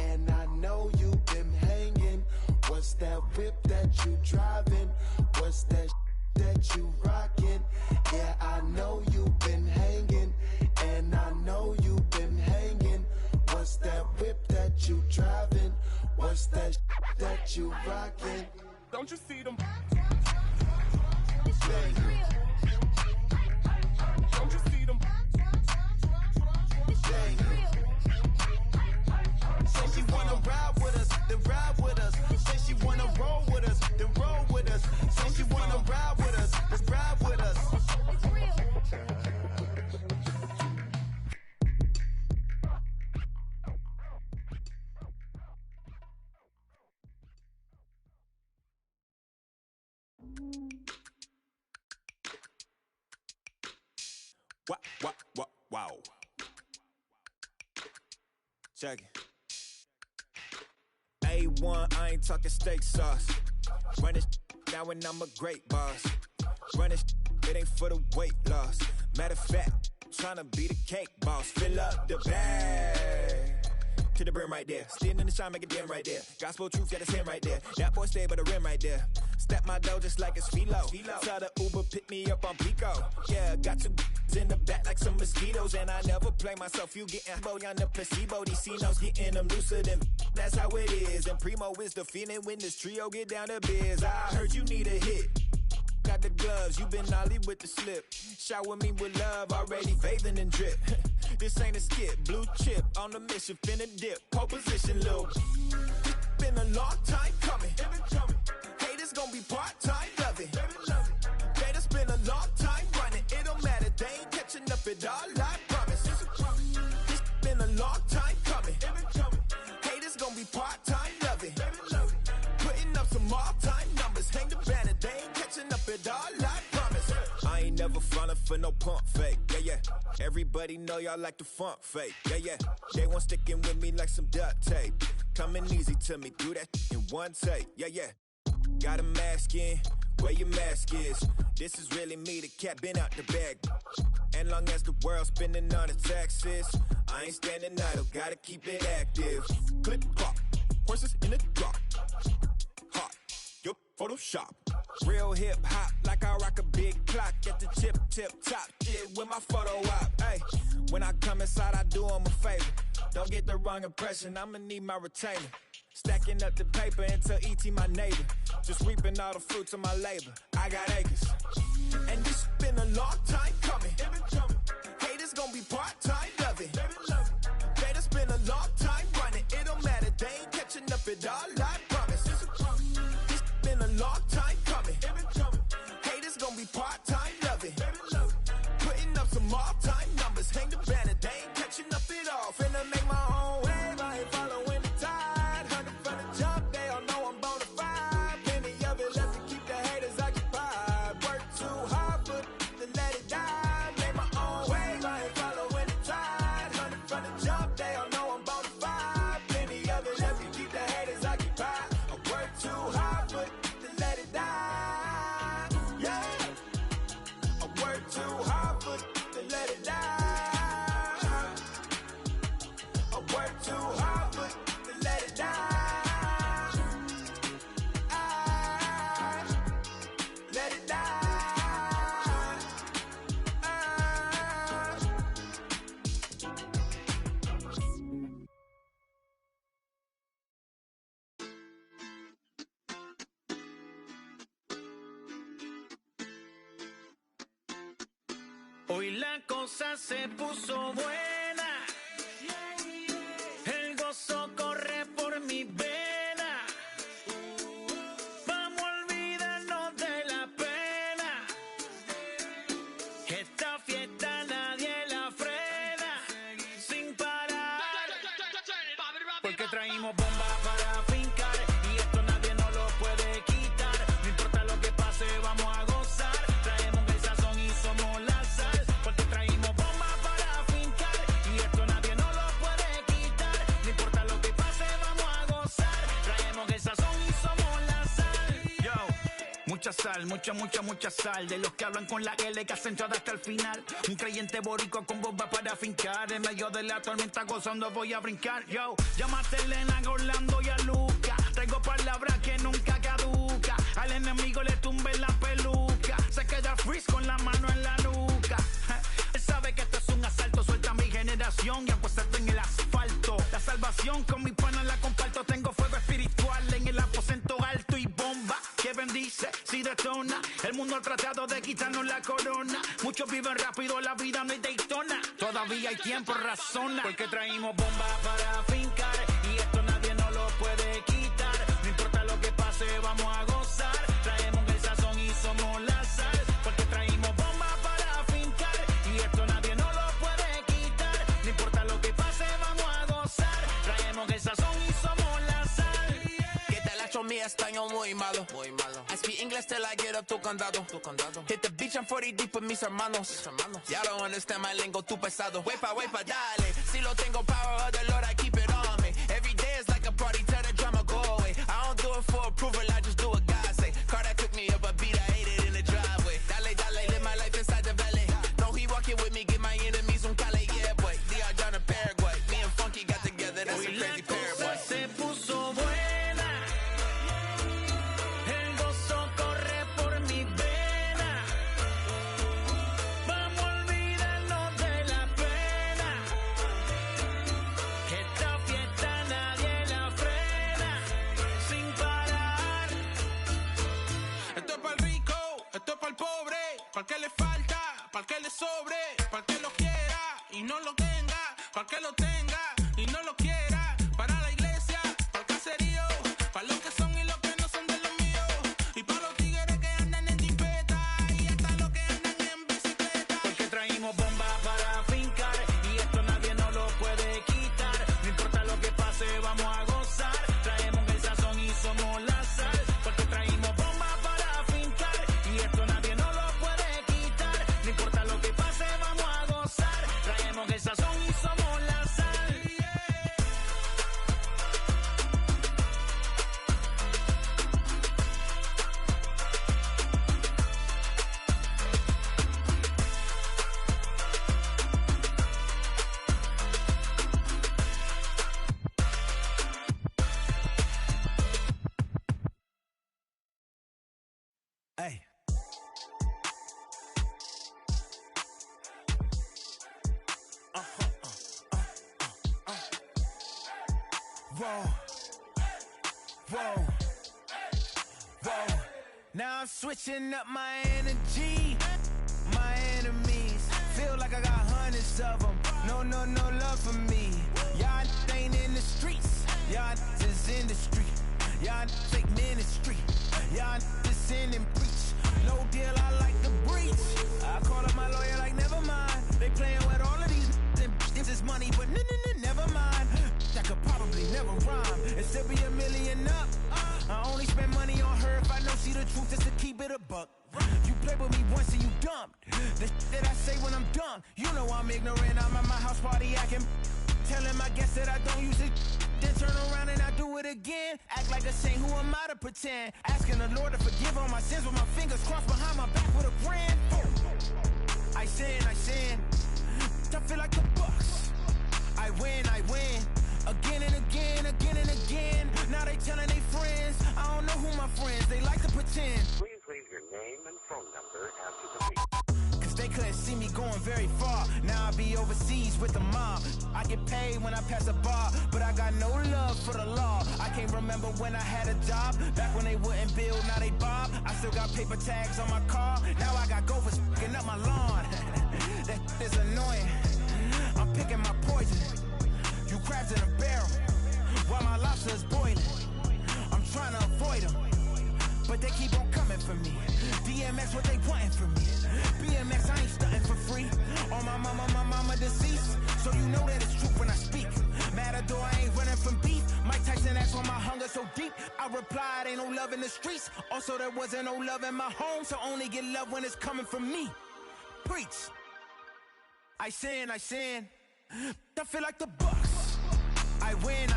and I know you've been hanging. What's that whip that you driving? What's that that you rocking? Yeah, I know you've been hanging, and I know you've been hanging. What's that whip that you driving? What's that that you rocking? Don't you see them? Bang. Don't you see them? Bang. Say she wanna ride with us, then ride with us. Say she wanna roll with us, then roll with us. Say she wanna ride with us, then ride with us. It's real. Wow. Check it. A1, I ain't talking steak sauce. Run this now and I'm a great boss. Run this, it ain't for the weight loss. Matter of fact, tryna be the cake boss. Fill up the bag to the brim right there. Standing in the shine, make it dim right there. Gospel truth, got his hand right there. That boy stay by the rim right there. Step my dough just like it's philo. Tell the Uber, pick me up on Pico. Yeah, got two in the back like some mosquitoes. And I never play myself, you getting boy on the placebo. These C-notes getting them looser than that's how it is. And Primo is the feeling when this trio get down to biz. I heard you need a hit. Got the gloves, you been ollie with the slip. Shower me with love, already bathing in drip. This ain't a skip, blue chip on the mission, finna dip. Pole position, little. Been a long time coming. Haters gonna be part-time loving. They done spend a long time running. It don't matter, they ain't catching up at all, I promise. This been a long time coming. Haters gonna be part-time loving. Putting up some all-time numbers. Hang the banner, they ain't catching up at all, I promise. I ain't never frontin' for no pump fake, yeah. Everybody know y'all like the funk fake, yeah. They want sticking with me like some duct tape. Coming easy to me, do that in one take, yeah. Got a mask in, where your mask is. This is really me, the cat been out the bag. And long as the world's spending on the taxes, I ain't standing idle, gotta keep it active. Clip clock, horses in the drop. Hot, your Photoshop. Real hip hop, like I rock a big clock at the tip top. Shit with my photo op. Hey, when I come inside, I do them a favor. Don't get the wrong impression, I'ma need my retainer. Stacking up the paper until ET my neighbor. Just reaping all the fruits of my labor. I got acres. And this been a long time coming. Haters gonna be part-time loving. They done spend a long time running. It don't matter, they ain't catching up at all, I promise. This been a long time coming. Haters gonna be part-time loving. Hoy la cosa se puso buena. El gozo corre por mi vena. Vamos a olvidarnos de la pena. Esta fiesta nadie la frena. Sin parar. Porque traímos bomba para fincar. Y esto nadie nos lo puede quitar. No importa lo que pase, vamos a gozar. Traemos el sazón y somos la sal. Porque traímos bomba para fincar. Y esto nadie nos lo puede quitar. No importa lo que pase, vamos a gozar. Traemos el sazón y somos la sal. Yo, mucha sal, mucha sal. De los que hablan con la L que hacen todo hasta el final. Un creyente boricua con bomba para fincar. En medio de la tormenta gozando voy a brincar. Yo, llámate a Elena, a Orlando y a Luca. Traigo palabras que nunca caduca. Al enemigo le tumbe la peluca. Se queda freeze con la mano en la nuca. Él sabe que esto es un asalto. Suelta mi generación y apuéstate en el asfalto. La salvación con mi pana la comparto. Tengo fuego espiritual en el aposento alto y bomba que bendice si detona. El mundo ha tratado de quitarnos la corona. Muchos viven rápido, la vida no es Daytona. Todavía hay tiempo, razona. Porque traímos bomba para fincar. Y esto nadie nos lo puede quitar. No importa lo que pase, vamos a gozar. Traemos el sazón y somos la sal. Porque traímos bomba para fincar. Y esto nadie nos lo puede quitar. No importa lo que pase, vamos a gozar. Traemos el sazón y somos la sal. Que te la hecho mi español muy malo. I speak English till I get up to condado. Hit the beach and 40 deep with mis hermanos. Ya don't understand my lingo, too pesado. Wepa, dale. Si lo tengo power of the Lord, I keep it on me. Every day is like a party, tell the drama go away. I don't do it for approval, I just do what God say. Car that took me up a beat, I ate it in the driveway. Dale, live my life inside the valley. No, he walking with me, get my enemies un cale, yeah, boy. DR John in Paraguay. Me and Funky got together, that's a crazy pair, boy. Se puso buena. El gozo corre por mi vena. Vamos a olvidarnos de la pena. Que esta fiesta nadie la frena. Sin parar. Esto es para el rico, esto es para el pobre. Para el que le falta, para el que le sobre. Para el que lo quiera y no lo tenga. Para el que lo tenga y no lo quiera. Para la iglesia, para el caserío. Para los que son y los que no son de los míos. Y para los tigres que andan en jipeta. Y hasta los que andan en bicicleta. Porque traímos bomba para fincar. Y esto nadie nos lo puede quitar. No importa lo que pase, vamos a gozar. Traemos el sazón y somos la sal. Porque traímos bomba para fincar. Y esto nadie nos lo puede quitar. No importa lo que pase, vamos a gozar. Traemos el sazón y somos la sal. Hey. Whoa. Now I'm switching up my energy. My enemies feel like I got hundreds of them. No love for me. Y'all ain't in the streets. Y'all just in the street. Y'all fake ministry. Y'all just sin and preach. No deal, I like the breach. I call up my lawyer like, never mind. They playing with all of these and this is money, but never mind. That could probably never rhyme and still be $1 million up. I only spend money on her if I know she the truth, just to keep it a buck. You played with me once and you dumped. The that I say when I'm done, you know I'm ignorant. I'm at my house party acting. Telling my guests that I don't use it. Then turn around and I do it again. Act like a saint, who am I to pretend? Asking the Lord to forgive all my sins with my fingers crossed behind my back with a grand. I sin. I feel like the Bucks. I win. Again and again. Now they telling their friends. I don't know who my friends, they like to pretend. Please leave your name and phone number after the beep. Cause they couldn't see me going very far. Now I be overseas with the mob. I get paid when I pass a bar, but I got no love for the law. I can't remember remember when I had a job, back when they wouldn't build, now they bob. I still got paper tags on my car, now I got gophers f***ing up my lawn. That is annoying, I'm picking my poison. You crabs in a barrel, while my lobster is boiling. I'm trying to avoid them, but they keep on coming for me. DMX, what they wanting from me? BMX, I ain't stunting for free. On my mama deceased, so you know that it's true when I speak. Matador, I ain't running from beef. Mike Tyson asked why my hunger so deep. I replied, ain't no love in the streets. Also, there wasn't no love in my home, so only get love when it's coming from me. Preach. I sin. I feel like the Bucks. I win.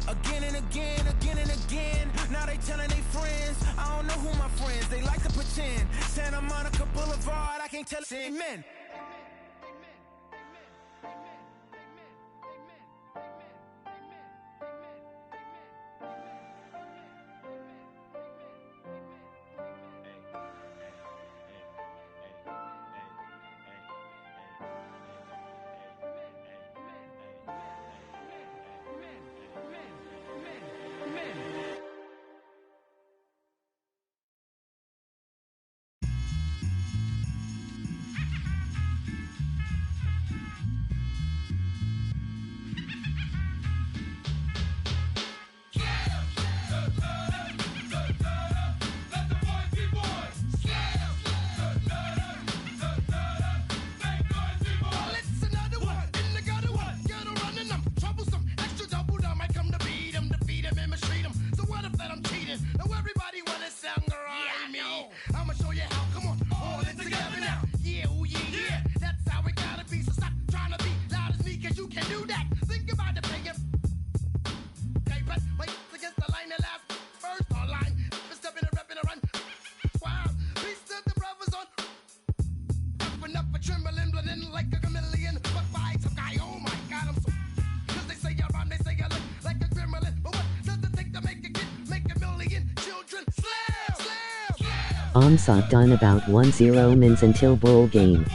Again and again. Now they telling they friends. I don't know who my friends. They like to pretend. Santa Monica Boulevard, I can't tell it. Amen. Onslaught done about 1-0 mins until bowl game.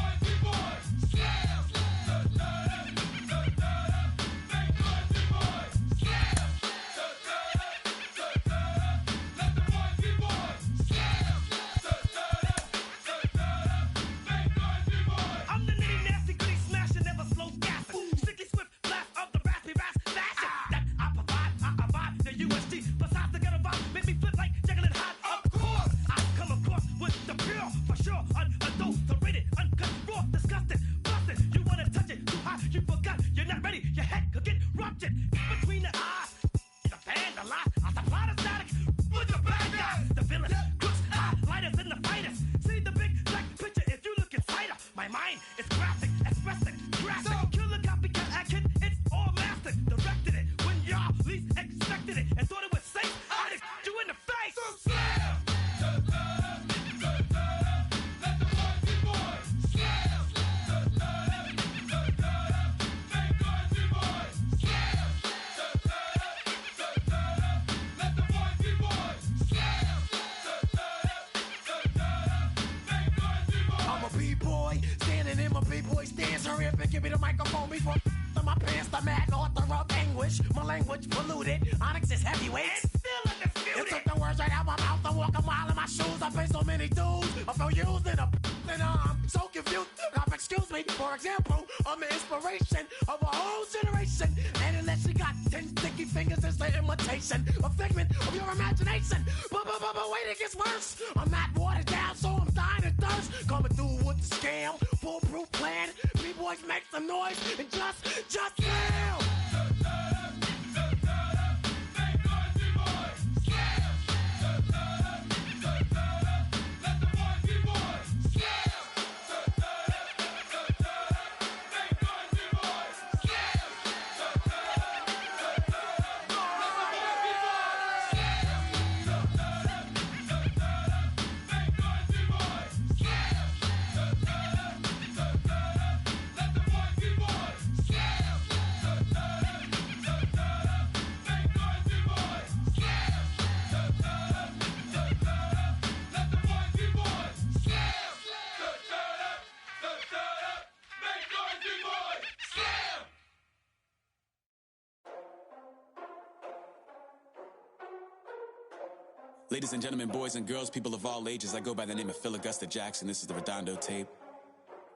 Ladies and gentlemen, boys and girls, people of all ages, I go by the name of Phil Augusta Jackson. This is the Redondo tape.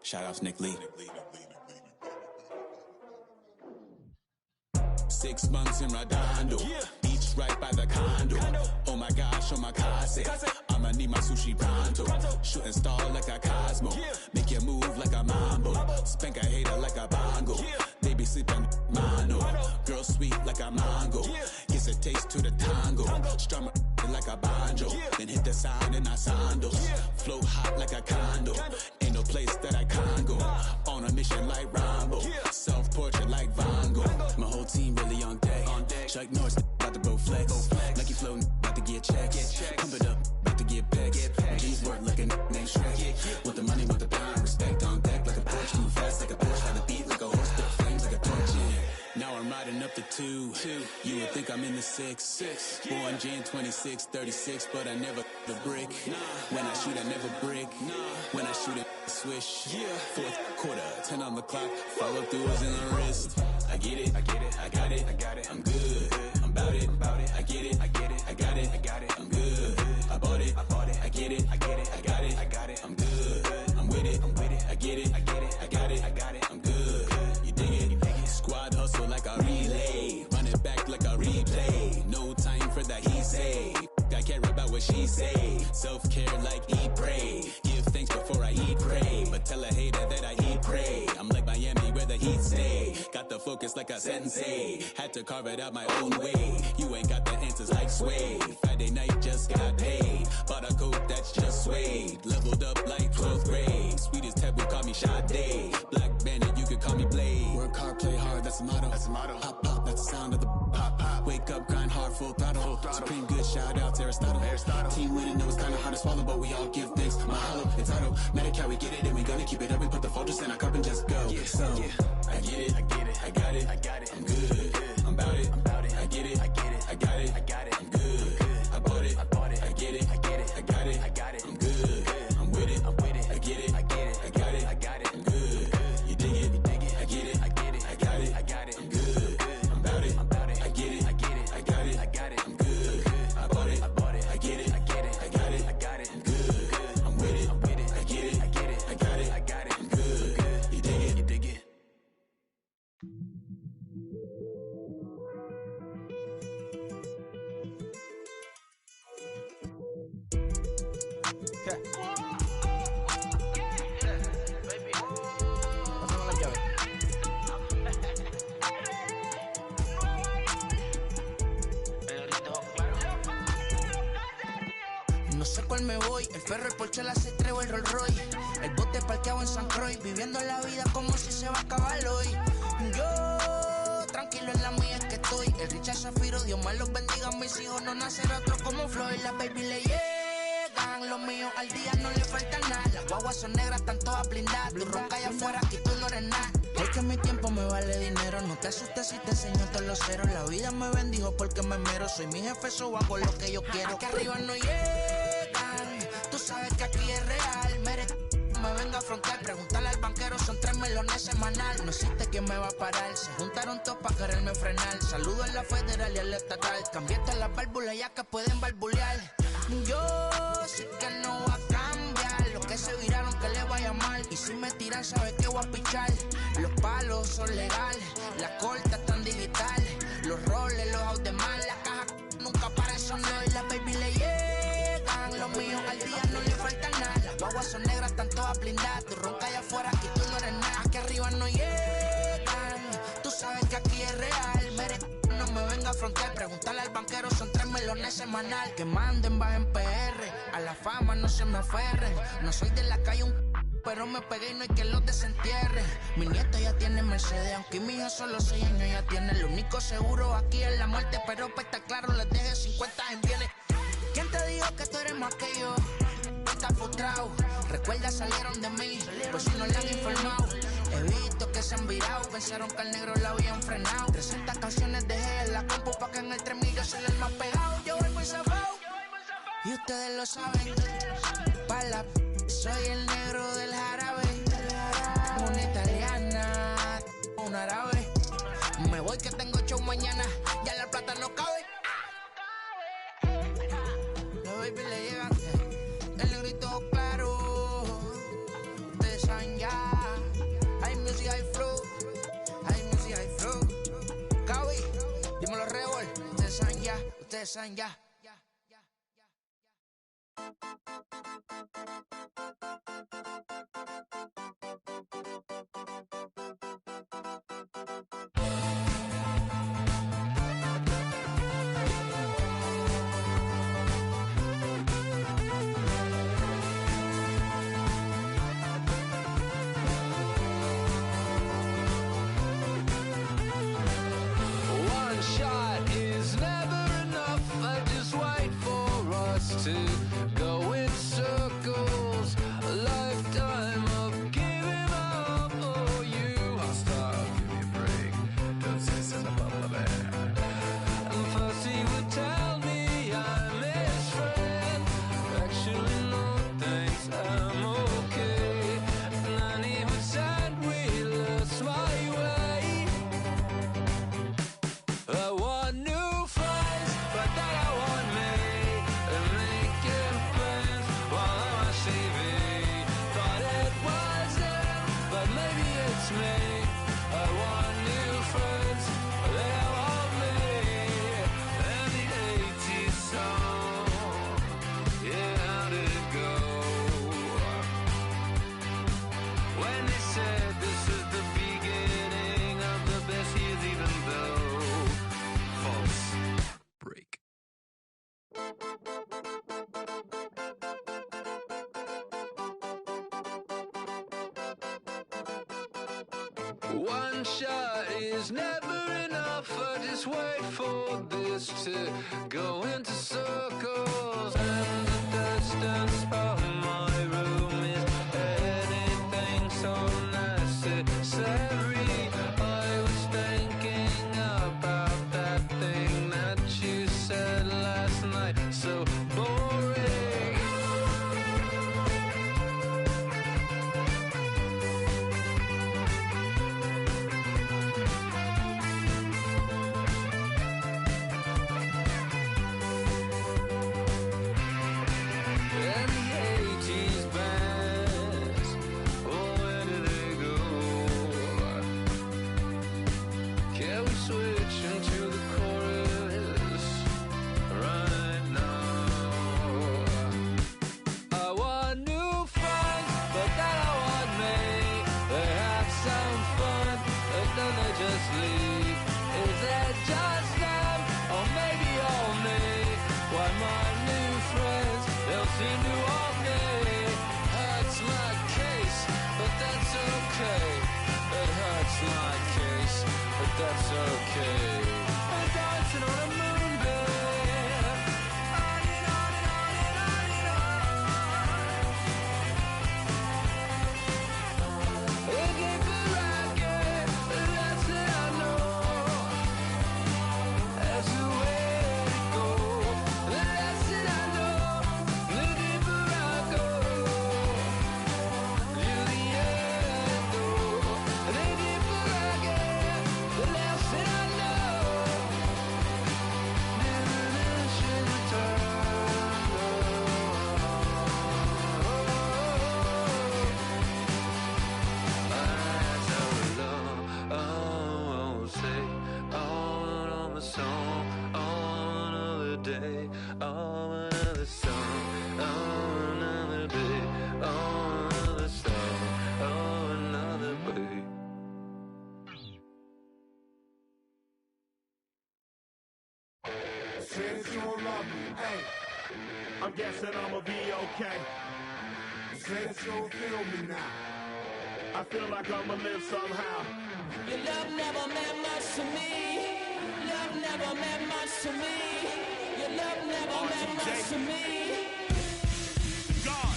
Shout out to Nick Lee. 6 months in Redondo, beach right by the condo. Oh my gosh, oh my casa. I'ma need my sushi pronto. Shooting star like a Cosmo. Make you move like a mambo. Spank a hater like a bongo. Baby sleeping mono. Girl sweet like a mango. Gives a taste to the tango. Strum like a banjo. Then hit the sound in our sandals. Flow hot like a condo. Ain't no place that I can't go. On a mission like Rambo. Self-portrait like Van Gogh. My whole team really on deck. Chuck Norris about to go flex. Lucky flow about to get checks. Pump it up, about to get pegs. G's work like a named Shrek. Want the money, want the pound. Respect on deck like a Porsche. Move fast like a Porsche. By the beat like a horse. Spit flames like a torch. Now I'm riding up the 2. You would think I'm in the 6. Born Jan 26, 36, but I never the brick. When I shoot, I never brick. When I shoot it, swish. Fourth quarter, 10 on the clock. Follow through is in the wrist. I get it, I got it, I'm good. I'm about it, I get it, I got it, I'm good. I bought it, I get it, I got it, I'm good. I'm with it, I get it, I got it, I'm good. You dig it? Squad hustle like a relay. Run it back like a replay. No time for that he say. I care about what she say. Self-care like eat, pray. Give thanks before I eat, pray. But tell a hater that I eat, pray. I'm like Miami where the heat stay. Got the focus like a sensei. Had to carve it out my own way. You ain't got the answers like Sway. Friday night just got paid. Bought a coat that's just suede. Leveled up like 12th grade. Sweetest taboo, call me Sade. Black Bandit, you could call me Blade. Work hard, play hard, that's the motto. Pop, pop, that's the sound of the pop, pop. Wake up, grind hard, full throttle. Supreme good, shout out to Aristotle. Team winning, know it's kinda hard to swallow, but we all give thanks. Mahalo, it's auto. Medicare, we get it, and we gonna keep it up. We put the Folgers in our cup and just go. So, I get it, I got it, I'm good. I'm about it, I get it, I got it, I'm good. I bought it, I get it, I got it, I'm good. I'm with it, I get it, I got it, I'm good. You dig it, I get it, I got it, I'm good. I'm about it, I get it, I got it, I'm good. I bought it, I get it, I got it, I'm good. I'm with it, I get it, I got it, I'm good. You dig it? No sé cuál me voy, el ferro, el Porsche, la C3 o el Rolls Royce. El bote parqueado en San Croix, viviendo la vida como si se va a acabar hoy. Yo, tranquilo en la mía es que estoy. El Richard Zafiro, Dios más los bendiga, mis hijos no nacerá otro como Floyd. Las baby le llegan, los míos al día no le falta nada. Las guaguas son negras, están todas blindadas. Tu ronca allá afuera, aquí tú no eres nada. Es que mi tiempo me vale dinero, no te asustes si te enseño todos los ceros. La vida me bendijo porque me mero, soy mi jefe, so hago lo que yo quiero. Aquí arriba no llegan, tú sabes que aquí es real. Me venga a afrontar, preguntarle al banquero, son 3 melones semanal. No existe quien me va a parar, se juntaron todos para quererme frenar. Saludo a la federal y a la estatal, cambié todas las válvulas ya que pueden barbulear. Yo sé que no va a cambiar, lo que se viraron que le vaya mal. Y si me tiran sabe que voy a pichar. Los palos son legales, las cortas están digitales. Los roles, los out de mal, la caja nunca para eso no. Y las baby le llegan, los míos al día no le falta nada. Las guaguas son negras, están todas blindadas. Tu ronca allá afuera, aquí tú no eres nada. Aquí arriba no llegan, tú sabes que aquí es real. No me venga a afrontar, preguntarle al banquero, son 3 melones semanal. Que manden, bajen PR, a la fama no se me aferren. No soy de la calle pero me pegué y no hay que los desentierre. Mi nieto ya tiene Mercedes, aunque mi hijo solo 6 años ya tiene. Lo único seguro aquí es la muerte, pero para estar claro les deje 50 en bienes. ¿Quién te dijo que tú eres más que yo? Estás frustrado, recuerda salieron de mí, pues si no le han informado. He visto que se han virado, pensaron que al negro la habían frenado. 300 canciones dejé en la compu pa' que en el 3000 yo se les más pegado. Yo voy muy zafado, y ustedes lo saben. Pa' la soy el negro del jarabe. Una italiana, un árabe. Me voy que tengo show mañana, ya la plata no cabe. baby le llegan. El negrito claro. Ustedes saben ya. Hay music, hay flow. Hay music, hay flow. Kawi, dímelo Rebol. Ustedes saben ya. Ustedes saben ya. One shot is never enough. I just wait for us to go in circles. A lifetime of giving up for you. I'll stop, give me a break. Don't say something about my bad. And first he would tell me I'm his friend. Actually, no thanks, I'm okay. And then he would send me lost my way. I want new friends, but then I want me. And making friends while I'm on TV. Thought it was them, but maybe it's me. I want new friends, they want me. And the 80s song, yeah, how did it go? When they said this is the beginning of the best years, even though false break. One shot is never enough. I just wait for this to go into circles. And the distance from my room is anything so necessary. I was thinking about that thing that you said last night. So boring. And the 80s bands, oh, where did they go? Can we switch into the chorus right now? I want new friends, but then I want me. They have some fun, but then they just leave. Is it just them, or maybe all me? Why my new friends, they'll seem to all me. Hurts my case, but that's okay. It hurts my case, but that's okay. I'm dancing on a moonbeam. On and on and on and on and on. The deeper I get, the less that I know. That's the way to go. The less that I know, the deeper I go. To the end, though. The deeper I get, the less that I know. Diminishing day, oh, another song, oh, another day, oh, another song, oh, another day. Said you don't love me, hey. I'm guessing I'ma be okay. Said you don't feel me now. I feel like I'ma live somehow. Your love never meant much to me. Love never meant much to me. Your love never meant much to me. God.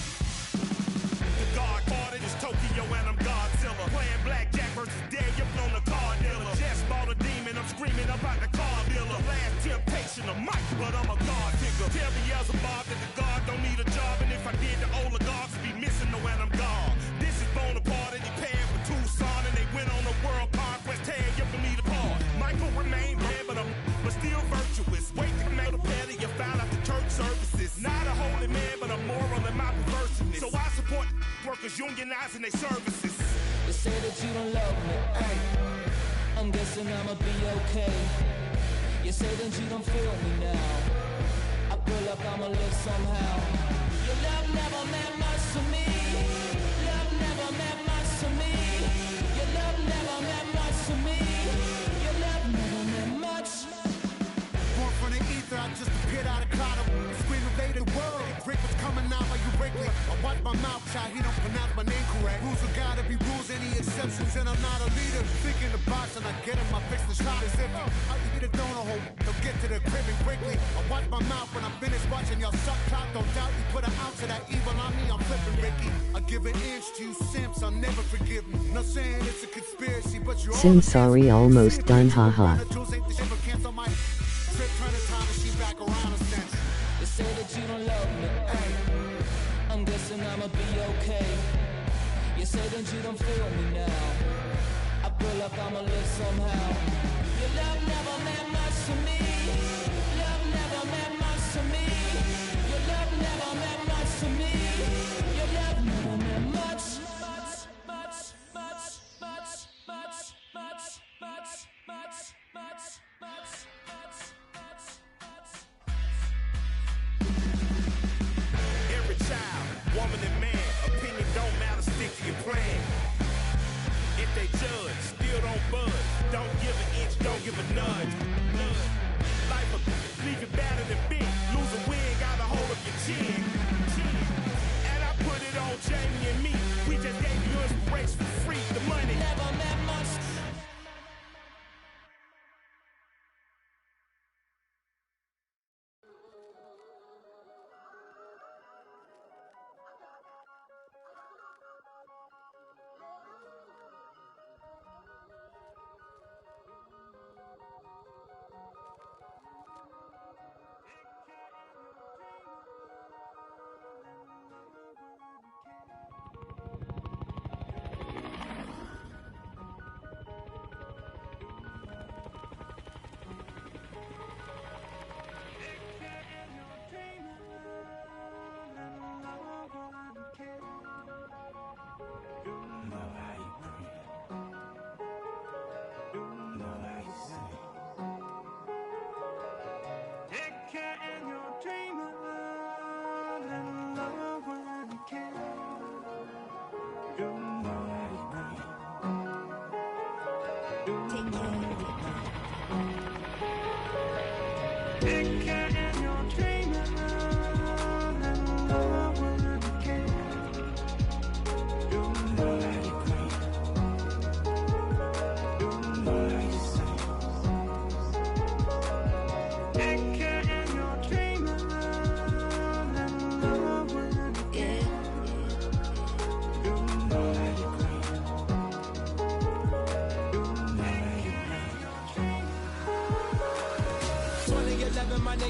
The God parted is Tokyo and I'm Godzilla. Playing blackjack versus dead, you're on the card dealer. Just bought a demon, I'm screaming about the car dealer. Last temptation of Mike, but I'm a God figure. Tell Beelzebub that the God don't need a job. And if I did, the oligarchs would be missing the when I'm gone. This is Bonaparte and he paired with Tucson. And they went on a world conquest, tear you from me apart. Michael remained dead, but still virtuous. Wait to mail the petty, you found out the church services. Not a whole unionizing their services. They say that you don't love me, ay. I'm guessing I'ma be okay. You say that you don't feel me now. I pull up, I'ma live somehow. Your love never meant much to me. Love never meant much to me. Your love never meant much to me. Your love never meant much. Born from the ether, I just appeared out of cloud. Scream invade the world. Rick was coming out like you Wrigley. I watch my mouth shot, he don't pronounce my name correct. Rules are gotta be rules, any exceptions, and I'm not a leader. Thinking the box and I get him, I fix the shot as if I eat a donut hole. They'll get to the crib and quickly. I watch my mouth when I'm finished watching y'all suck clock. Don't doubt you put an ounce of that evil on me, I'm flipping Ricky. I give an inch to you simps, I'll never forgive me. Not saying it's a conspiracy, but you're Sim sorry almost done haha. They say that you don't love me, ay. I'm guessing I'ma be okay. You say that you don't feel me now. I pull up, I'ma live somehow. Your love never meant much to me. Love never meant much to me. Your love never meant much to me. Your love never meant much. Every child, woman and man, opinion don't matter, stick to your plan. If they judge, still don't budge. Don't give an inch, don't give a nudge. Life will leave you battered and bent. Lose a win, got a hold of your chin. And I put it on Jamie and me. We just gave you inspiration for free. The money never meant much.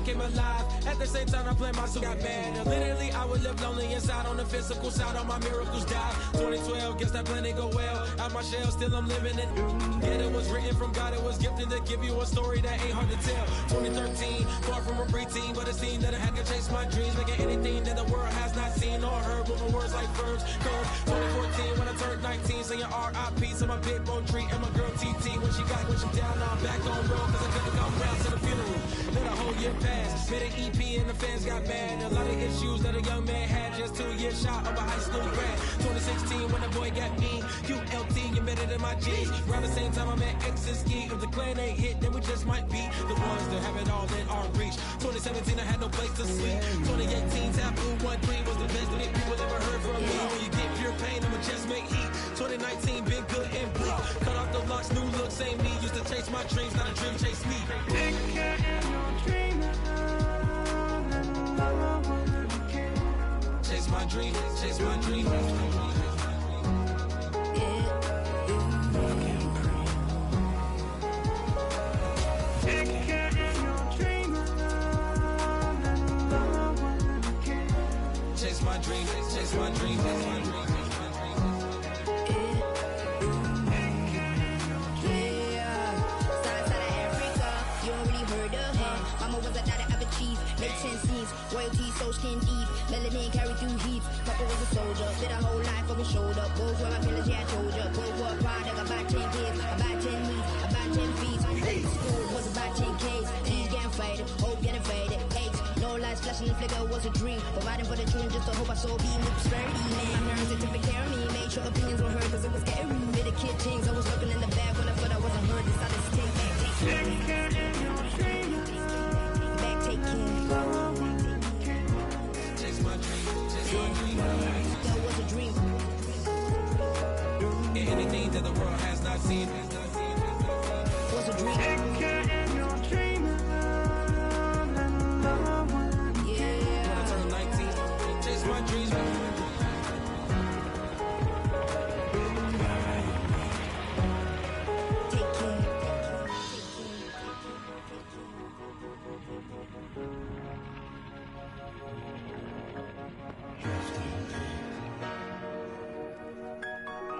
Came alive. At the same time, I play myself got bad. Literally, I would live lonely inside. On the physical side, all my miracles died. 2012, guess that plan didn't go well. Out my shell, still I'm living it. Yeah, it was written from God. It was gifted to give you a story that ain't hard to tell. 2013, far from a preteen, but it seemed that I had to chase my dreams, making anything that the world has not seen or heard. Moving words like verbs, curves. 2014, when I turned 19, saying R.I.P. to my big bone tree and my girl TT. When she down, now I'm back on road, cause I couldn't come round to the funeral. Let a whole year pass. Made an EP and the fans got mad. A lot of issues that a young man had. Just 2 years shy of a high school grad. 2016 when the boy got me. QLT embedded in my G's. Around the same time I met X and Ski. If the clan ain't hit, then we just might be the ones that have it all in our reach. 2017 I had no place to sleep. 2018 Taboo 1-3 was the best that people ever heard from me. When you get pure pain, I'ma just make heat. 2019 been good and bleak. Cut off the locks, new look, same me. Used to chase my dreams, not a dream chase me. Chase my dream, chase my dream. Chase my dream, chase my dream, chase my dream. Make 10 scenes, royalty so skin deep. Melanin carry through heat. Papa was a soldier, did a whole life on his shoulder. Both were my pillars, yeah, I told ya. Both were product, about 10 kids, about 10 meats, about 10 feet. School was about 10 Ks. He's getting faded, hope getting faded. Aches, no lights flashing, the flicker was a dream. Providing for the children just to hope I saw beam with prosperity. Man, my parents took care of me, made sure opinions were heard, cause it was scary. Made the kid things, I was looking in the back when I thought I wasn't heard. Decided to take back, take care. Back, take care. Chase my dream. That was a dream. Anything that the world has not seen. Was a dream. When I turn 19, chase my dreams. Take care.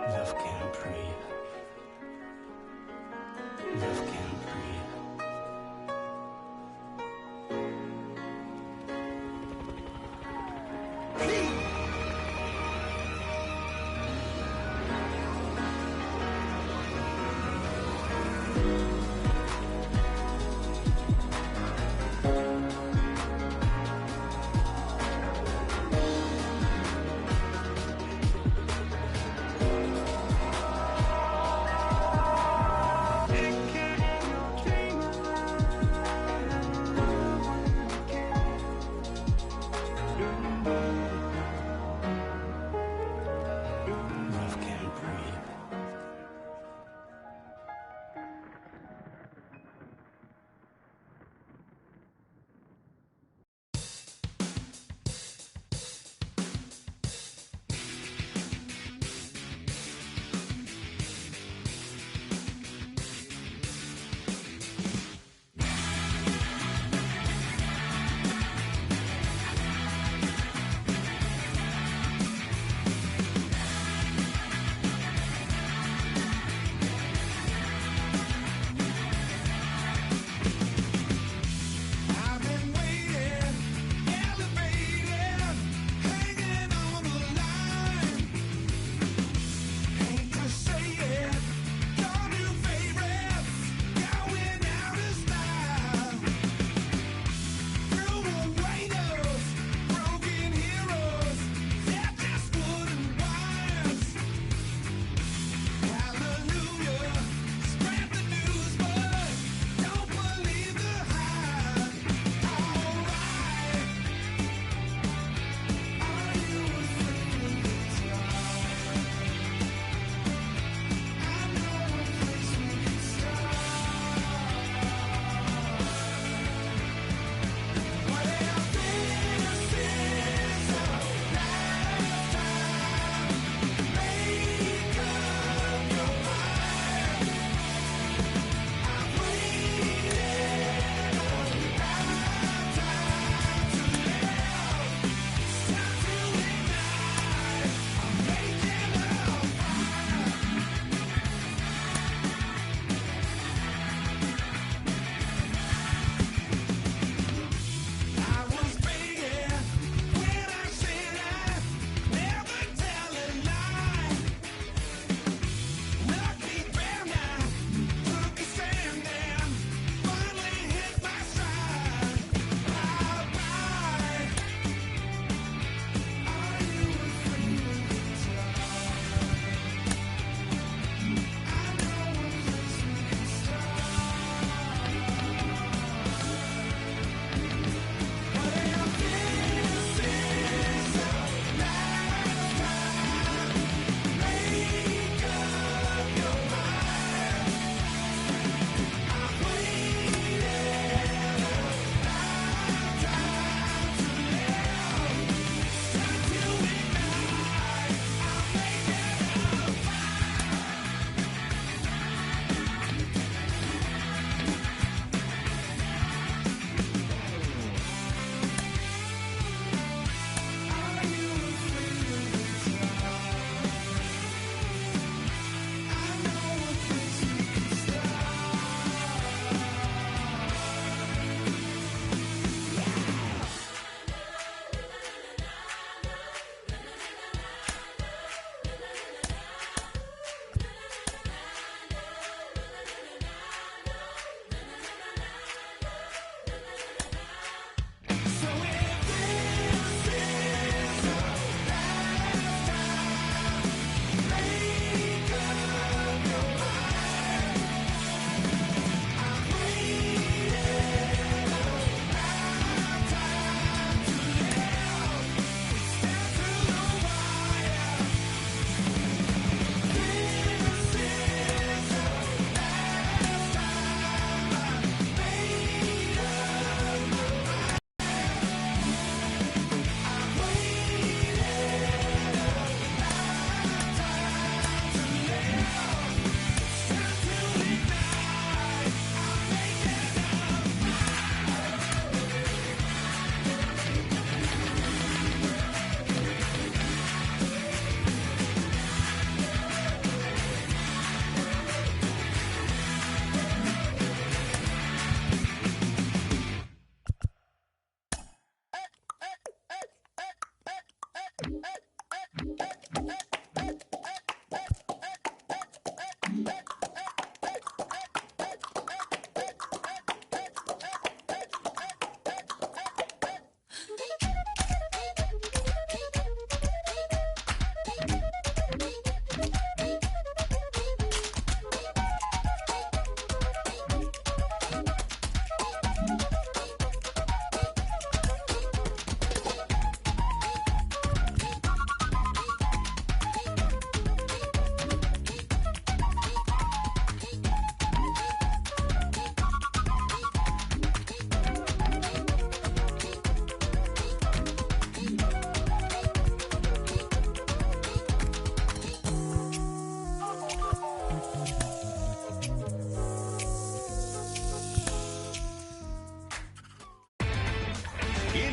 Love can't breathe.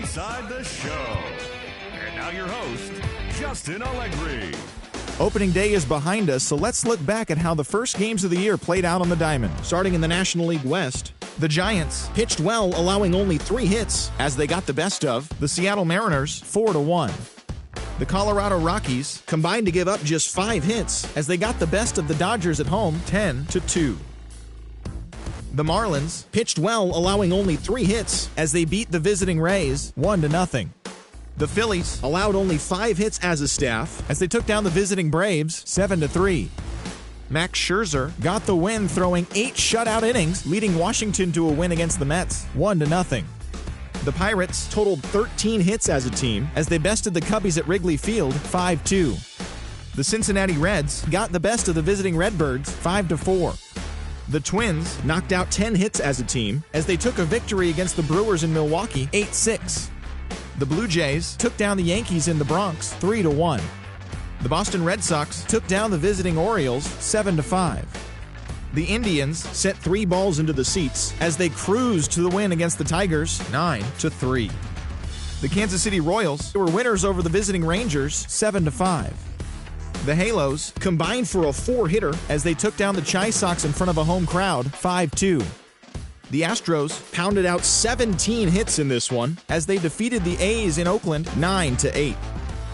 inside the show. And now your host, Justin Allegri. Opening day is behind us, so let's look back at how the first games of the year played out on the diamond. Starting in the National League West, the Giants pitched well, allowing only 3 hits as they got the best of the Seattle Mariners 4-1. The Colorado Rockies combined to give up just 5 hits as they got the best of the Dodgers at home 10-2. The Marlins pitched well, allowing only 3 hits as they beat the visiting Rays 1-0. The Phillies allowed only 5 hits as a staff as they took down the visiting Braves 7-3. Max Scherzer got the win, throwing 8 shutout innings, leading Washington to a win against the Mets 1-0. The Pirates totaled 13 hits as a team as they bested the Cubbies at Wrigley Field 5-2. The Cincinnati Reds got the best of the visiting Redbirds 5-4. The Twins knocked out 10 hits as a team as they took a victory against the Brewers in Milwaukee 8-6. The Blue Jays took down the Yankees in the Bronx 3-1. The Boston Red Sox took down the visiting Orioles 7-5. The Indians sent 3 balls into the seats as they cruised to the win against the Tigers 9-3. The Kansas City Royals were winners over the visiting Rangers 7-5. The Halos combined for a 4-hitter as they took down the Chi Sox in front of a home crowd 5-2. The Astros pounded out 17 hits in this one as they defeated the A's in Oakland 9-8.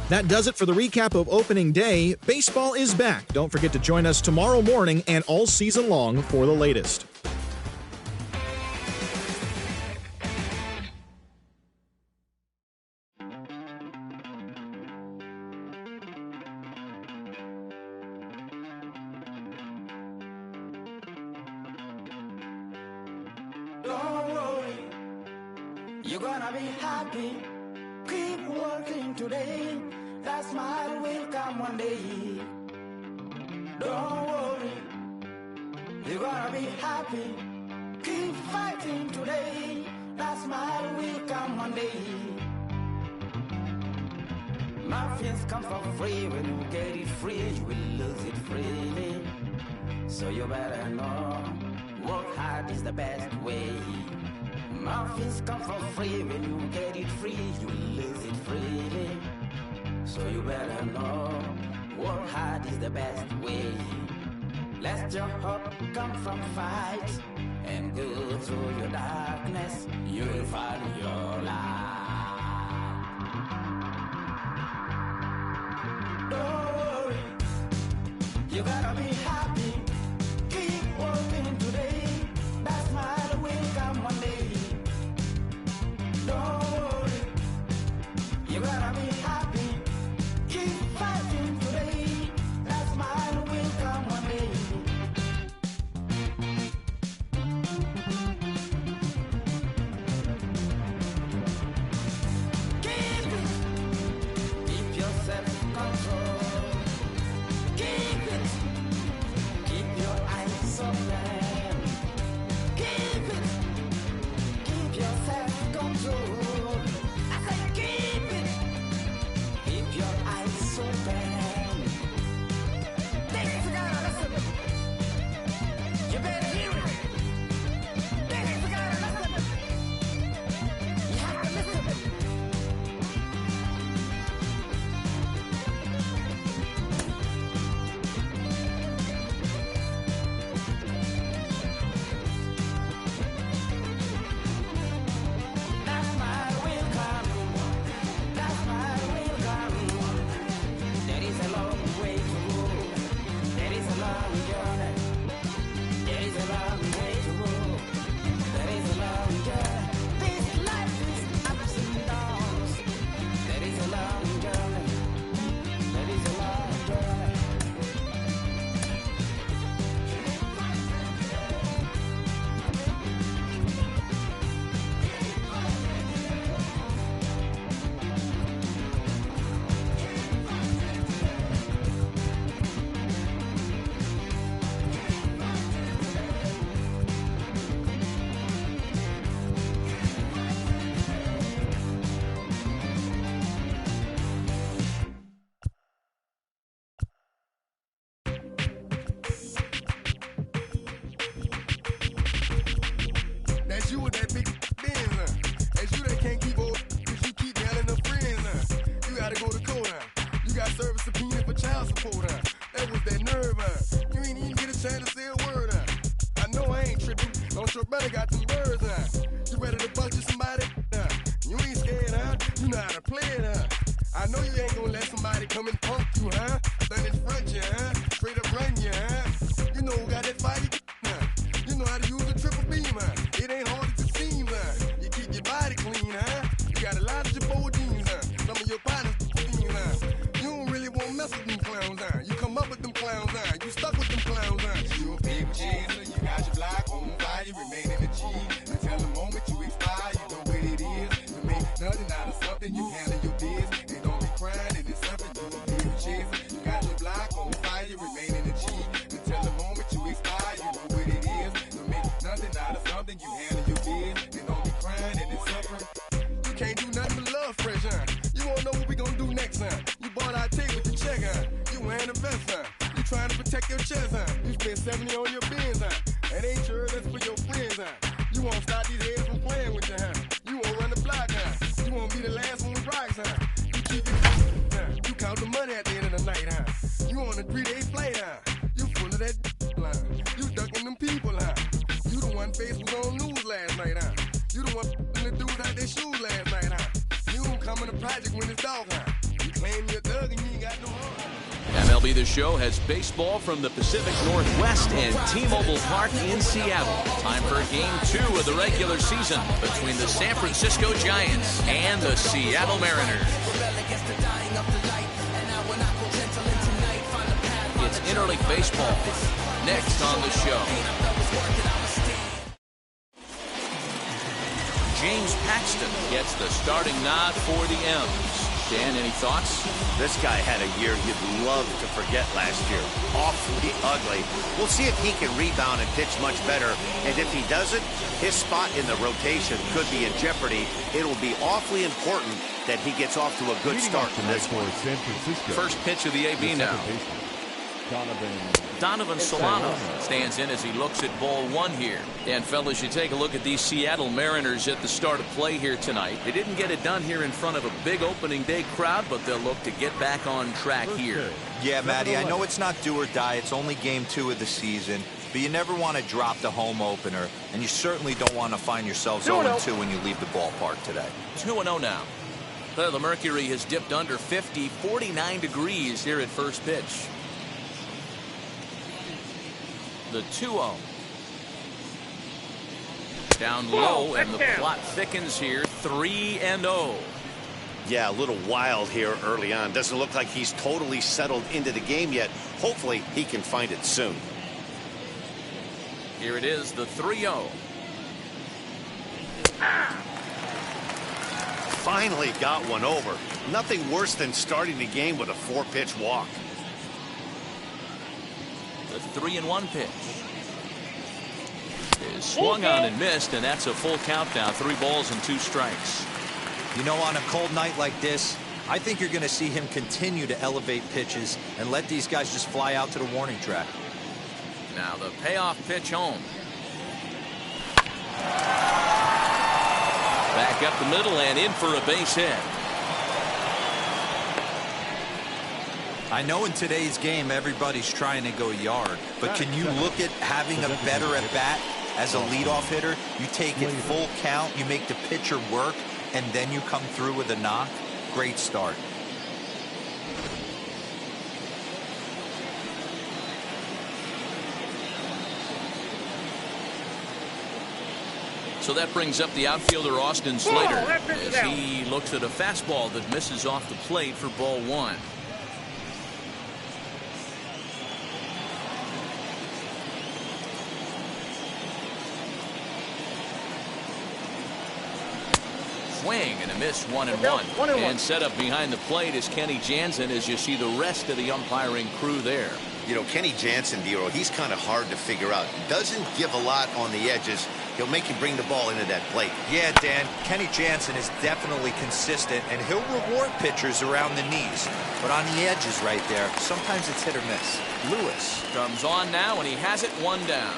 That does it for the recap of opening day. Baseball is back. Don't forget to join us tomorrow morning and all season long for the latest. Don't worry, you're gonna be happy. Keep working today. That smile will come one day. Don't worry, you're gonna be happy. Keep fighting today. That smile will come one day. Muffins come for free. When you get it free, you will lose it freely. So you better know, work hard is the best way. Muffins come for free. When you get it free, you will lose it freely. So you better know, work hard is the best way. Let your hope come from fight and go through your darkness. You will find your light. Don't worry, you gotta be happy. Keep working today. That smile will come one day. Don't worry, you gotta be happy. Keep fighting today. That smile will come one day. quote, that was that nerve, You ain't even get a chance to say a word, I know I ain't tripping. Don't your brother got them birds, You ready to bust you somebody, You ain't scared, You know how to play it, I know you ain't gonna let somebody come and punk you, Then in front you, straight up run you, You know who got that fire, You know how to use a triple beam, It ain't hard as it seems, You keep your body clean, You got a lot of your jeans, Some of your partners, You don't really want to mess with them clowns, You come up with them clowns, You stuck with them clowns, You a big chaser, you got your block on fire, you remain in the G. Until the moment you expire, you know what it is. You make nothing out of something, you handle your biz. And don't be crying, it is something you a big chaser. You got your block on fire, you remain in the G. Until the moment you expire, you know what it is. You make nothing out of something, you handle your biz. And don't be crying, it is suffering. You can't do nothing but love fresh, You won't know what we gonna do next, You bought our tape with the check, You wearing a vest, You trying to protect your chest, You spent 70 on your bins, That ain't sure, that's for your friends, You won't stop these heads from playing with you, You won't run the block, You won't be the last one with rocks, You keep it, You count the money at the end of the night, You on a 3-day flight, You full of that line. You ducking them people, You the one face was on news last night, You the one the dudes out their shoes last night, You don't come in the project when it's dark, You claim you're a thug and you ain't got no heart. MLB The Show has baseball from the Pacific Northwest and T-Mobile Park in Seattle. Time for Game 2 of the regular season between the San Francisco Giants and the Seattle Mariners. It's interleague baseball next on the show. James Paxton gets the starting nod for the M's. Dan, any thoughts? This guy had a year you'd love to forget last year. Awfully ugly. We'll see if he can rebound and pitch much better. And if he doesn't, his spot in the rotation could be in jeopardy. It'll be awfully important that he gets off to a good start to this one. First pitch of the AB now. Donovan Solano stands in as he looks at ball one here. And fellas, you take a look at these Seattle Mariners at the start of play here tonight. They didn't get it done here in front of a big opening day crowd, but they'll look to get back on track here. Yeah, Matty, I know it's not do or die. It's only game 2 of the season. But you never want to drop the home opener. And you certainly don't want to find yourselves 0-2 when you leave the ballpark today. 2-0 now. The mercury has dipped under 50, 49 degrees here at first pitch. The 2-0. Down low, and the plot thickens here. 3-0. Yeah, a little wild here early on. Doesn't look like he's totally settled into the game yet. Hopefully, he can find it soon. Here it is, the 3-0. Finally got one over. Nothing worse than starting the game with a 4-pitch walk. The 3-1 pitch is swung on and missed, and that's a full count now. 3 balls and 2 strikes. You know, on a cold night like this, I think you're going to see him continue to elevate pitches and let these guys just fly out to the warning track. Now the payoff pitch home. Back up the middle and in for a base hit. I know in today's game everybody's trying to go yard, but can you look at having a better at bat as a leadoff hitter? You take it full count, you make the pitcher work, and then you come through with a knock. Great start. So that brings up the outfielder Austin Slater as he looks at a fastball that misses off the plate for ball 1. Swing and a miss, 1-1. And set up behind the plate is Kenny Jansen as you see the rest of the umpiring crew there. You know, Kenny Jansen, Dero, he's kind of hard to figure out. Doesn't give a lot on the edges. He'll make you bring the ball into that plate. Yeah, Dan, Kenny Jansen is definitely consistent, and he'll reward pitchers around the knees. But on the edges right there, sometimes it's hit or miss. Lewis comes on now, and he has it 1 down.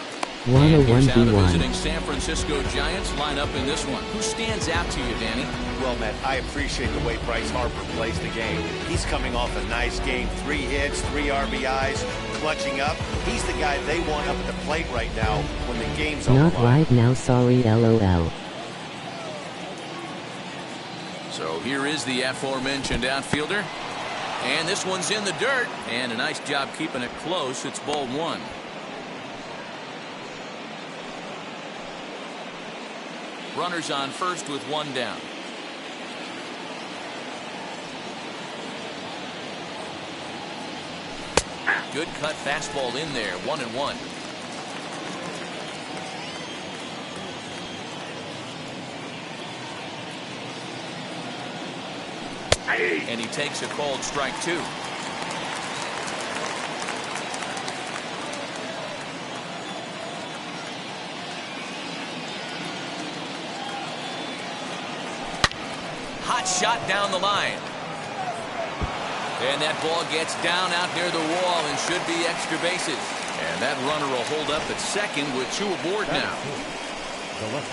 And here's how the 101v1. visiting San Francisco Giants line up in this one. Who stands out to you, Danny? Well, Matt, I appreciate the way Bryce Harper plays the game. He's coming off a nice game. 3 hits, 3 RBIs, clutching up. He's the guy they want up at the plate right now when the game's on the Not line. right now, sorry, lol. So here is the aforementioned outfielder. And this one's in the dirt. And a nice job keeping it close. It's ball 1. Runners on first with 1 down. Good cut fastball in there. 1-1. And he takes a called strike 2. Hot shot down the line. And that ball gets down out near the wall and should be extra bases. And that runner will hold up at second with 2 aboard now.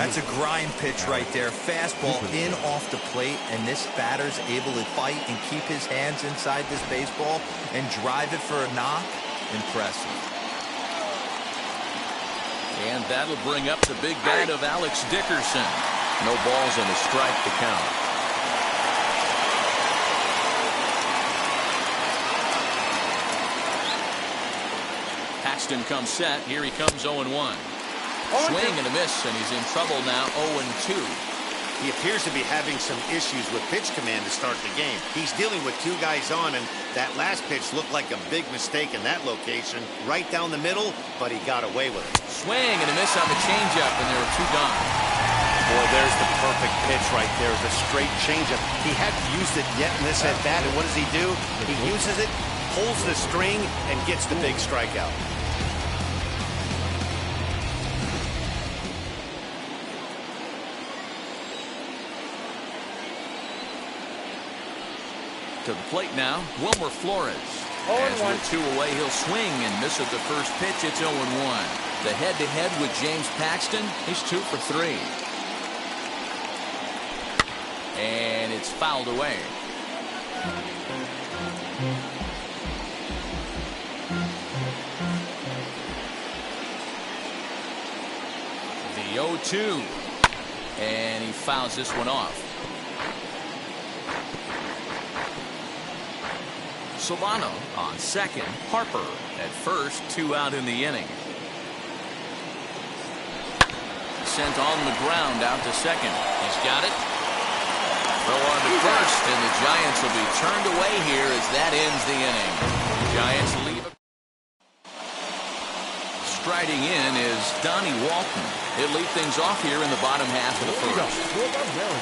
That's a grind pitch right there. Fastball in off the plate, and this batter's able to fight and keep his hands inside this baseball and drive it for a knock. Impressive. And that'll bring up the big bat of Alex Dickerson. No balls and a strike to count. Paxton comes set. Here he comes 0-1. Swing and a miss, and he's in trouble now. 0-2. He appears to be having some issues with pitch command to start the game. He's dealing with 2 guys on, and that last pitch looked like a big mistake in that location. Right down the middle, but he got away with it. Swing and a miss on the changeup, and there were 2 gone. Boy, there's the perfect pitch right there. The straight changeup. He hadn't used it yet in this at-bat, and what does he do? He uses it, pulls the string, and gets the big strikeout. To the plate now, Wilmer Flores. As with 2 away, he'll swing and miss at the first pitch. It's 0-1. The head-to-head with James Paxton. He's 2 for 3. And it's fouled away. The 0-2. And he fouls this one off. Solano on second. Harper at first. 2 out in the inning. Sent on the ground out to second. He's got it. Throw on to first, and the Giants will be turned away here as that ends the inning. The Giants leave. Striding in is Donnie Walton. He'll lead things off here in the bottom half of the first.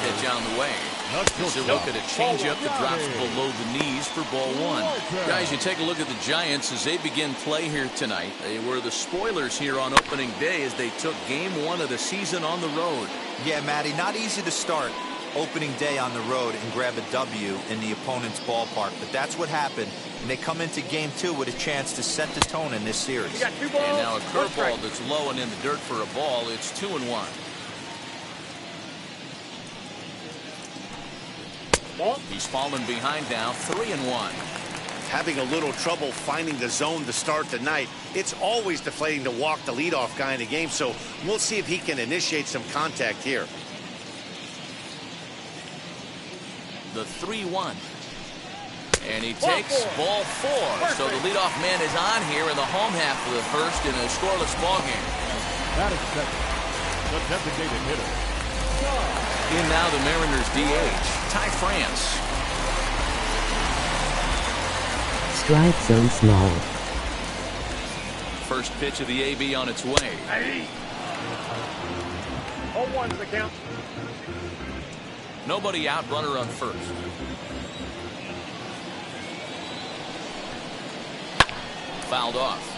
Pitch on the way. It's a look at a changeup that drops below the knees for ball 1. Guys, you take a look at the Giants as they begin play here tonight. They were the spoilers here on opening day as they took game 1 of the season on the road. Yeah, Matty, not easy to start opening day on the road and grab a W in the opponent's ballpark, but that's what happened, and they come into game 2 with a chance to set the tone in this series. And now a curveball that's low and in the dirt for a ball. It's 2-1. He's fallen behind now. 3-1. Having a little trouble finding the zone to start the night. It's always deflating to walk the leadoff guy in the game, so we'll see if he can initiate some contact here. The 3-1. And he takes ball 4. So the leadoff man is on here in the home half of the first in a scoreless ball game. That is second. The designated hitter. In now the Mariners DH, Ty France. Strike zone small. First pitch of the AB on its way. 0-1 to the count. Nobody out, runner on first. Fouled off.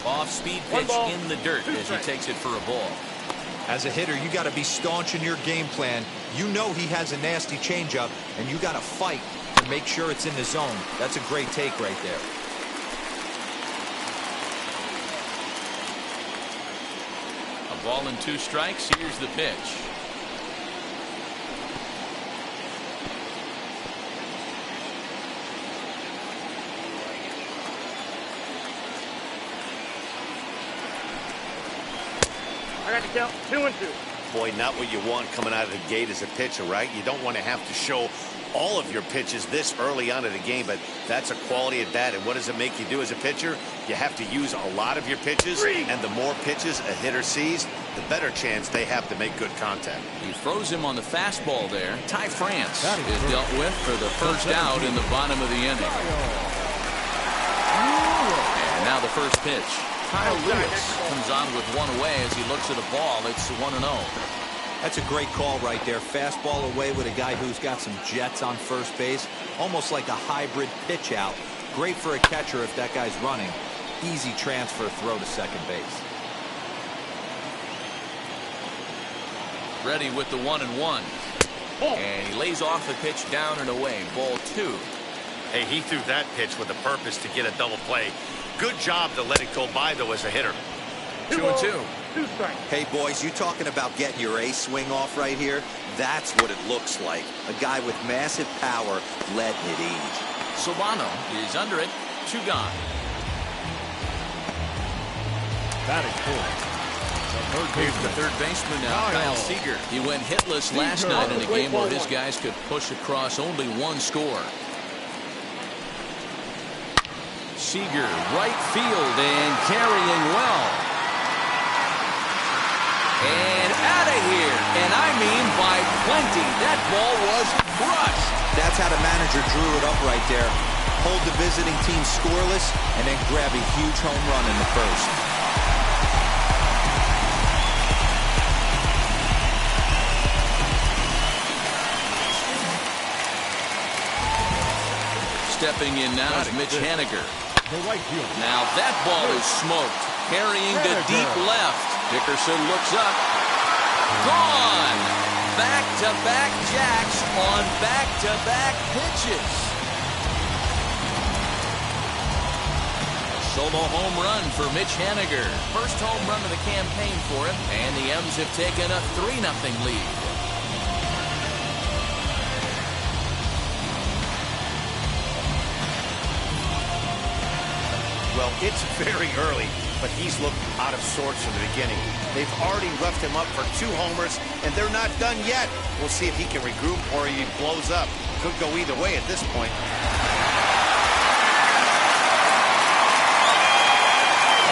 Off-speed pitch in the dirt as he takes it for a ball. As a hitter, you got to be staunch in your game plan You know he has a nasty changeup, and you got to fight to make sure it's in the zone. That's a great take right there. A ball and 2 strikes. Here's the pitch. I got to count 2-2. Boy, not what you want coming out of the gate as a pitcher, right? You don't want to have to show all of your pitches this early on in the game, but that's a quality at bat. And what does it make you do as a pitcher? You have to use a lot of your pitches, and the more pitches a hitter sees, the better chance they have to make good contact. He throws him on the fastball there. Ty France is dealt with for the first out in the bottom of the inning. And now the first pitch. Kyle Lewis comes on with one away as he looks at a ball. It's 1-0. That's a great call right there. Fastball away with a guy who's got some jets on first base. Almost like a hybrid pitch out. Great for a catcher if that guy's running. Easy transfer throw to second base. Ready with the 1-1. And he lays off the pitch down and away. Ball 2. Hey, he threw that pitch with a purpose to get a double play. Good job to let it go by, though, as a hitter. 2-2. 2 strikes. Hey, boys, you talking about getting your ace swing off right here? That's what it looks like. A guy with massive power letting it eat. Solano is under it. 2 gone. Batting fourth. Here's the third baseman now, Kyle Seager. He went hitless last night in a game where his guys could push across only 1 score. Seager, right field, and carrying well. And out of here. And I mean by plenty. That ball was crushed. That's how the manager drew it up right there. Hold the visiting team scoreless and then grab a huge home run in the first. Stepping in now is Mitch Haniger. Now that ball is smoked. Carrying to deep left. Dickerson looks up. Gone. Back-to-back jacks on back-to-back pitches. A solo home run for Mitch Haniger. First home run of the campaign for him. And the M's have taken a 3-0 lead. Well, it's very early, but he's looked out of sorts from the beginning. They've already roughed him up for 2 homers, and they're not done yet. We'll see if he can regroup or he blows up. Could go either way at this point.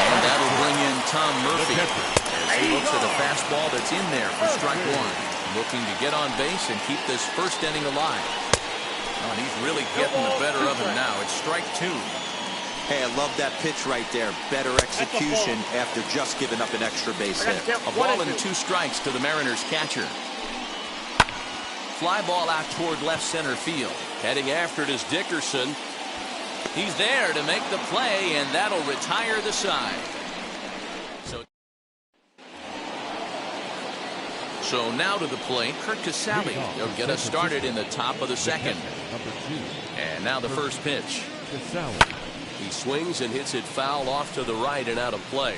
And that'll bring in Tom Murphy as he looks at a fastball that's in there for strike 1. Looking to get on base and keep this first inning alive. Oh, and he's really getting the better of him now. It's strike 2. Hey, I love that pitch right there. Better execution after just giving up an extra base hit. A ball and 2 strikes to the Mariners catcher. Fly ball out toward left center field. Heading after it is Dickerson. He's there to make the play, and that'll retire the side. So now to the plate, Curt Casali. He'll get us started in the top of the second. And now the first pitch. He swings and hits it foul off to the right and out of play.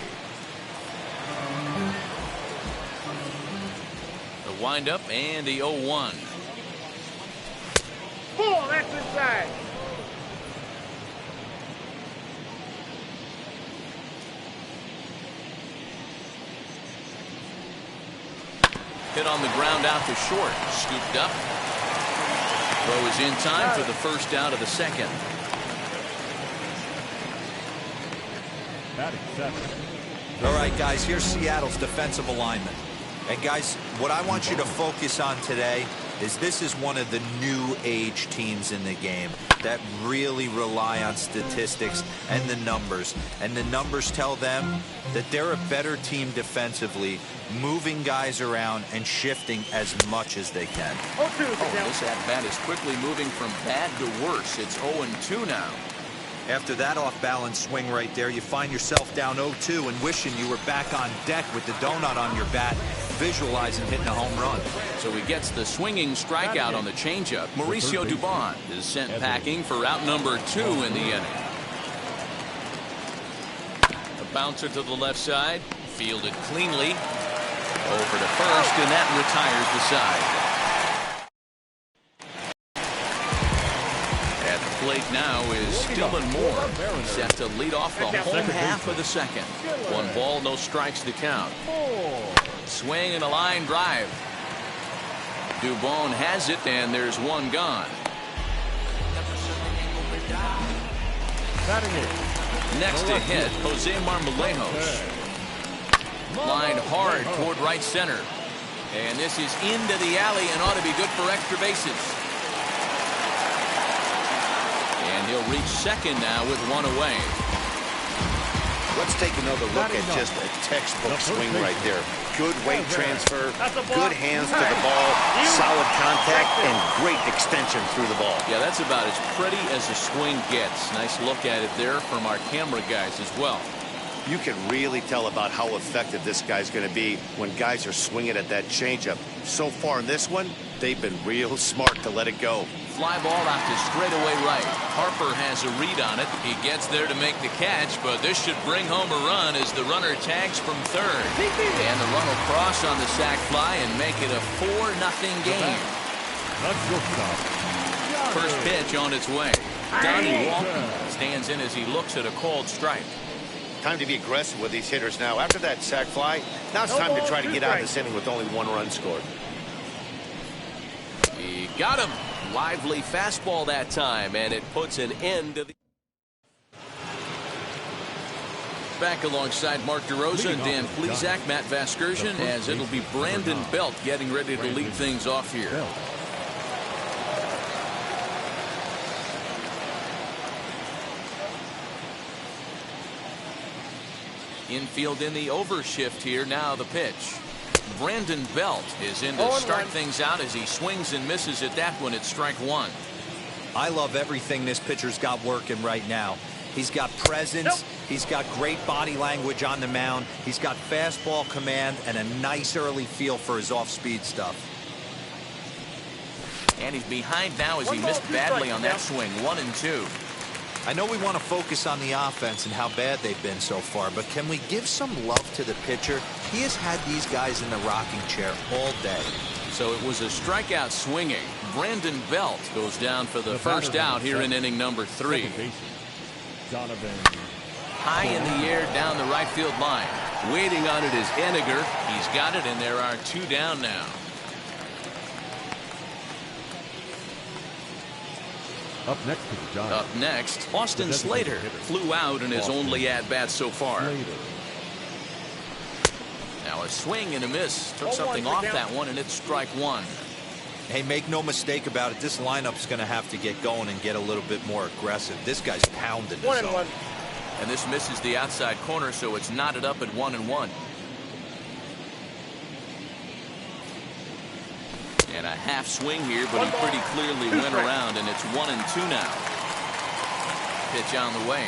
The windup and the 0-1. Pull, that's inside. Hit on the ground out to short. Scooped up. Throw is in time for the first out of the second. All right, guys, here's Seattle's defensive alignment. And, guys, what I want you to focus on today is this is one of the new age teams in the game that really rely on statistics and the numbers. And the numbers tell them that they're a better team defensively, moving guys around and shifting as much as they can. This at-bat is quickly moving from bad to worse. It's 0-2 now. After that off-balance swing right there, you find yourself down 0-2 and wishing you were back on deck with the donut on your bat, visualizing hitting a home run. So he gets the swinging strikeout on the changeup. Mauricio Dubon is sent packing for out number 2 in the inning. A bouncer to the left side, fielded cleanly over to first, and that retires the side. At the plate now is Dylan Moore, set to lead off the home half of the second. 1 ball, no strikes to count. Swing and a line drive. Dubon has it, and there's 1 gone. Next to hit, Jose Marmolejos. Line hard toward right center. And this is into the alley and ought to be good for extra bases. And he'll reach second now with 1 away. Let's take another look at just a textbook swing right there. Good weight transfer, good hands to the ball, solid contact, and great extension through the ball. Yeah, that's about as pretty as a swing gets. Nice look at it there from our camera guys as well. You can really tell about how effective this guy's going to be when guys are swinging at that changeup. So far in this one, they've been real smart to let it go. Fly ball out to straightaway right. Harper has a read on it. He gets there to make the catch, but this should bring home a run as the runner tags from third. And the run will cross on the sac fly and make it a 4-0 game. First pitch on its way. Donnie Walton stands in as he looks at a called strike. Time to be aggressive with these hitters now. After that sac fly, now it's time to try to get out of this inning with only 1 run scored. He got him. Lively fastball that time, and it puts an end to the... Back alongside Mark DeRosa and Dan Plesac, Matt Vasgersian, as it'll be Brandon Belt getting ready to lead things off here. Infield in the overshift here. Now the pitch. Brandon Belt is in to start things out as he swings and misses at that one at strike 1. I love everything this pitcher's got working right now. He's got presence. He's got great body language on the mound. He's got fastball command and a nice early feel for his off-speed stuff. And he's behind now as he missed badly on that swing. 1-2. I know we want to focus on the offense and how bad they've been so far, but can we give some love to the pitcher? He has had these guys in the rocking chair all day. So it was a strikeout swinging. Brandon Belt goes down for the first out here in inning number 3. High in the air down the right field line. Waiting on it is Henniger. He's got it, and there are 2 down now. Up next, Austin Slater flew out in his only at-bat so far. Now a swing and a miss. Took something off that one, and it's strike 1. Hey, make no mistake about it. This lineup's going to have to get going and get a little bit more aggressive. This guy's pounding this zone. And this misses the outside corner, so it's knotted up at 1-1. And a half swing here, but he pretty clearly went around, and it's 1-2 now. Pitch on the way.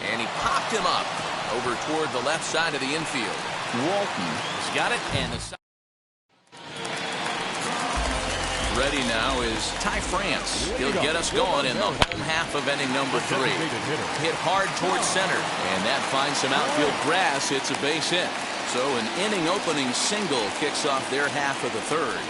And he popped him up over toward the left side of the infield. Walton has got it, and the ready now is Ty France. He'll get us going in the home half of inning number 3. Hit hard towards center, and that finds some outfield grass. It's a base hit. So an inning opening single kicks off their half of the 3rd.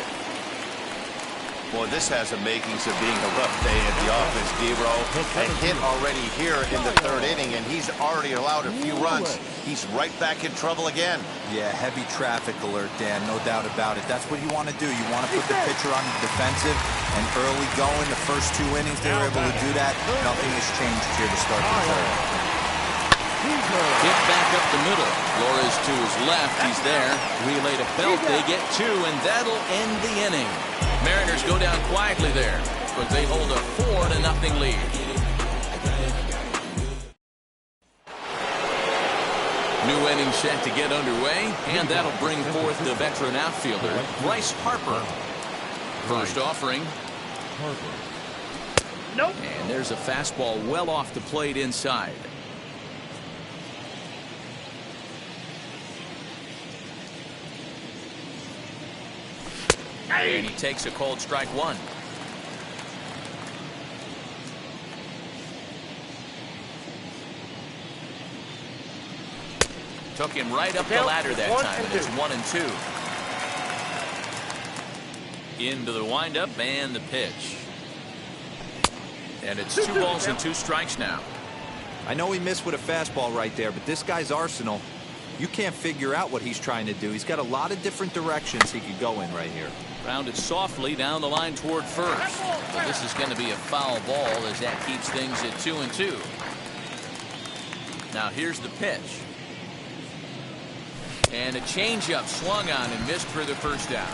Boy, this has the makings of being a rough day at the office, D-Row. A hit already here in the 3rd inning, and he's already allowed a few runs. He's right back in trouble again. Yeah, heavy traffic alert, Dan, no doubt about it. That's what you want to do. You want to put the pitcher on the defensive, and early going, the first 2 innings, they were able to do that. Nothing has changed here to start the 3rd. Hit back up the middle. Flores to his left. He's there. Relay to Belt. They get 2, and that'll end the inning. Mariners go down quietly there, but they hold a 4-0 lead. New inning set to get underway, and that'll bring forth the veteran outfielder, Bryce Harper. First offering. And there's a fastball well off the plate inside. And he takes a called strike one. Took him right up the ladder that time, and it's 1-2. Into the windup and the pitch. And it's 2 balls and 2 strikes now. I know he missed with a fastball right there, but this guy's arsenal, you can't figure out what he's trying to do. He's got a lot of different directions he could go in right here. Rounded softly down the line toward first. But this is going to be a foul ball as that keeps things at 2-2. Now here's the pitch. And a changeup swung on and missed for the first down.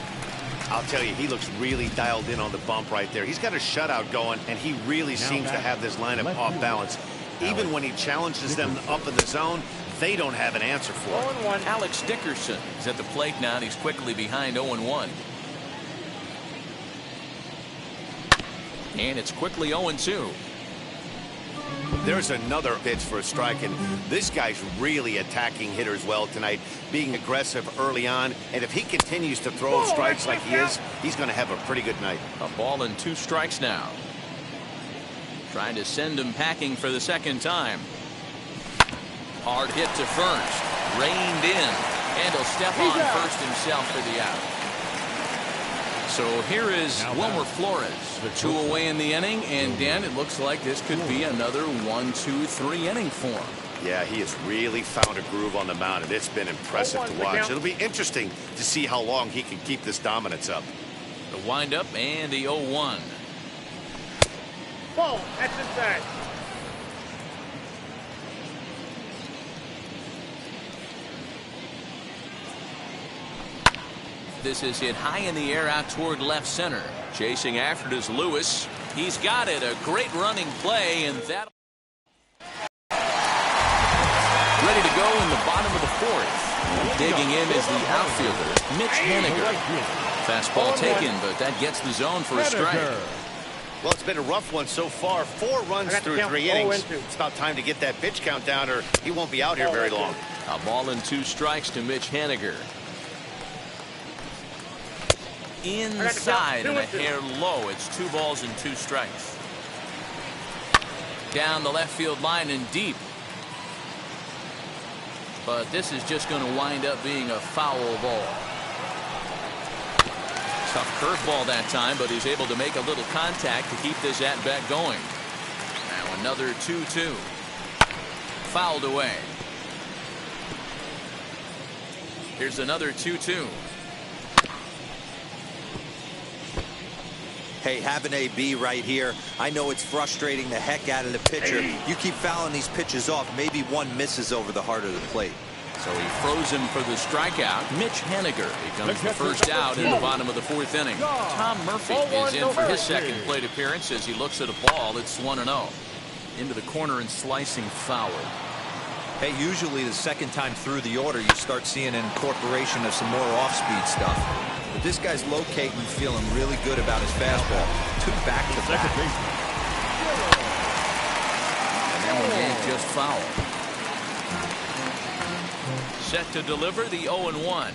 I'll tell you, he looks really dialed in on the bump right there. He's got a shutout going, and he really seems to have this lineup off balance. Even when he challenges them up in the zone, they don't have an answer for it. Alex Dickerson is at the plate now, and he's quickly behind 0-1. And it's quickly 0-2. There's another pitch for a strike, and this guy's really attacking hitters well tonight, being aggressive early on, and if he continues to throw strikes like he is, he's going to have a pretty good night. A ball and 2 strikes now. Trying to send him packing for the second time. Hard hit to first. Reined in. And he'll step on first himself for the out. So here is Wilmer Flores. 2 away in the inning, and Dan, it looks like this could be another 1-2-3 inning for him. Yeah, he has really found a groove on the mound, and it's been impressive to watch. It'll be interesting to see how long he can keep this dominance up. The windup and the 0-1. Ball, that's inside. This is hit high in the air out toward left center. Chasing after it is Lewis. He's got it. A great running play, and that ready to go in the bottom of the 4th. Digging in is the outfielder, Mitch Haniger. Fastball taken, but that gets the zone for a strike. Well, it's been a rough one so far. 4 runs through 3 innings. It's about time to get that pitch count down, or he won't be out here very long. A ball and 2 strikes to Mitch Haniger. Inside and a hair low. It's 2 balls and 2 strikes. Down the left field line and deep. But this is just going to wind up being a foul ball. Tough curveball that time, but he's able to make a little contact to keep this at-bat going. Now another 2-2. Fouled away. Here's another 2-2. Hey, have an AB right here. I know it's frustrating the heck out of the pitcher. You keep fouling these pitches off, maybe one misses over the heart of the plate. So he froze him for the strikeout. Mitch Haniger becomes the first out in the bottom of the 4th inning. Tom Murphy is in for his second plate appearance as he looks at a ball. It's 1-0. Into the corner and slicing foul. Hey, usually the second time through the order, you start seeing an incorporation of some more off-speed stuff. But this guy's locating, feeling really good about his fastball. 2 back-to-back. And that one ain't just foul. Set to deliver the 0-1.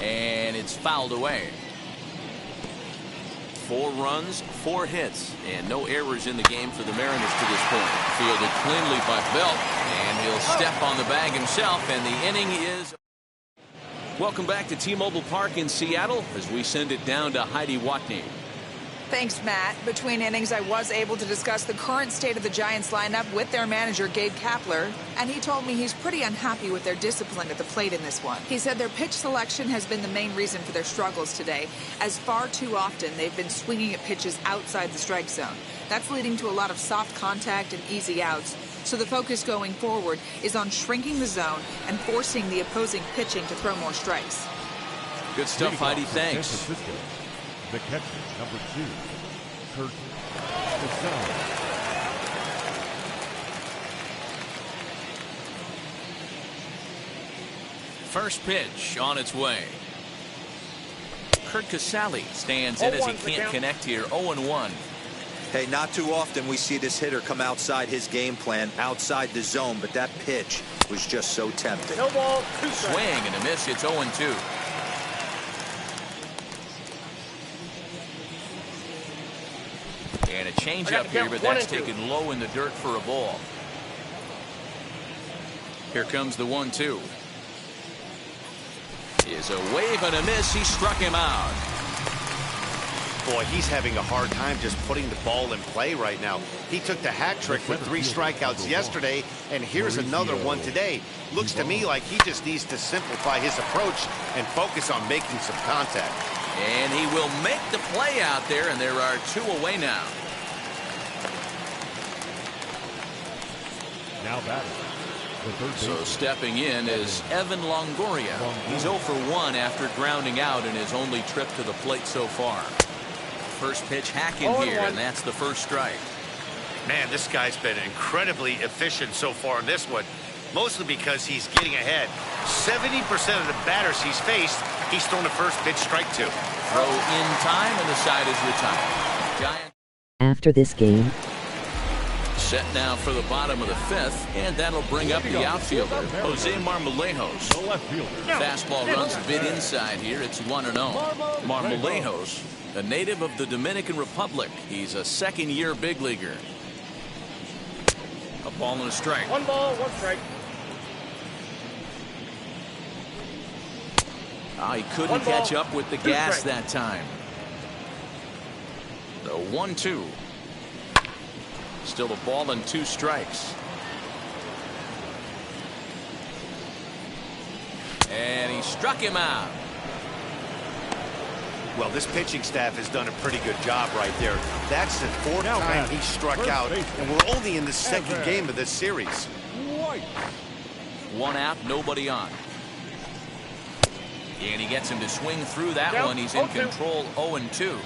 And it's fouled away. 4 runs, 4 hits, and no errors in the game for the Mariners to this point. Fielded cleanly by Belt, and he'll step on the bag himself, and the inning is... Welcome back to T-Mobile Park in Seattle as we send it down to Heidi Watney. Thanks, Matt. Between innings, I was able to discuss the current state of the Giants lineup with their manager, Gabe Kapler, and he told me he's pretty unhappy with their discipline at the plate in this one. He said their pitch selection has been the main reason for their struggles today, as far too often they've been swinging at pitches outside the strike zone. That's leading to a lot of soft contact and easy outs. So the focus going forward is on shrinking the zone and forcing the opposing pitching to throw more strikes. Good stuff, Heidi. Thanks. The catcher, number 2, Curt Casali. First pitch on its way. Curt Casali stands in as he can't connect here. 0-1. Hey, not too often we see this hitter come outside his game plan, outside the zone, but that pitch was just so tempting. No ball, 2 strikes. Swing and a miss. It's 0-2. And a changeup here, but that's taken low in the dirt for a ball. Here comes the 1-2. Is a wave and a miss. He struck him out. Boy, he's having a hard time just putting the ball in play right now. He took the hat trick with 3 strikeouts yesterday, and here's another one today. Looks to me like he just needs to simplify his approach and focus on making some contact. And he will make the play out there, and there are 2 away now. Now batting. So stepping in is Evan Longoria. He's 0 for 1 after grounding out in his only trip to the plate so far. First pitch hacking here, and that's the first strike. Man, this guy's been incredibly efficient so far in this one, mostly because he's getting ahead. 70% of the batters he's faced, he's thrown a first pitch strike to. Throw in time, and the side is retired. Giant. After this game, Set now for the bottom of the 5th, and that'll bring up the outfielder, Jose Marmolejos. Fastball runs a bit inside here. It's 1-0. Marmolejos, a native of the Dominican Republic. He's a second-year big leaguer. A ball and a strike. 1 ball, 1 strike. He couldn't catch up with the gas that time. The 1-2. Still a ball and 2 strikes. And he struck him out. Well, this pitching staff has done a pretty good job right there. That's the 4th time he struck out, and we're only in the 2nd game of this series. 1 out, nobody on. And he gets him to swing through that one. He's in control, 0-2.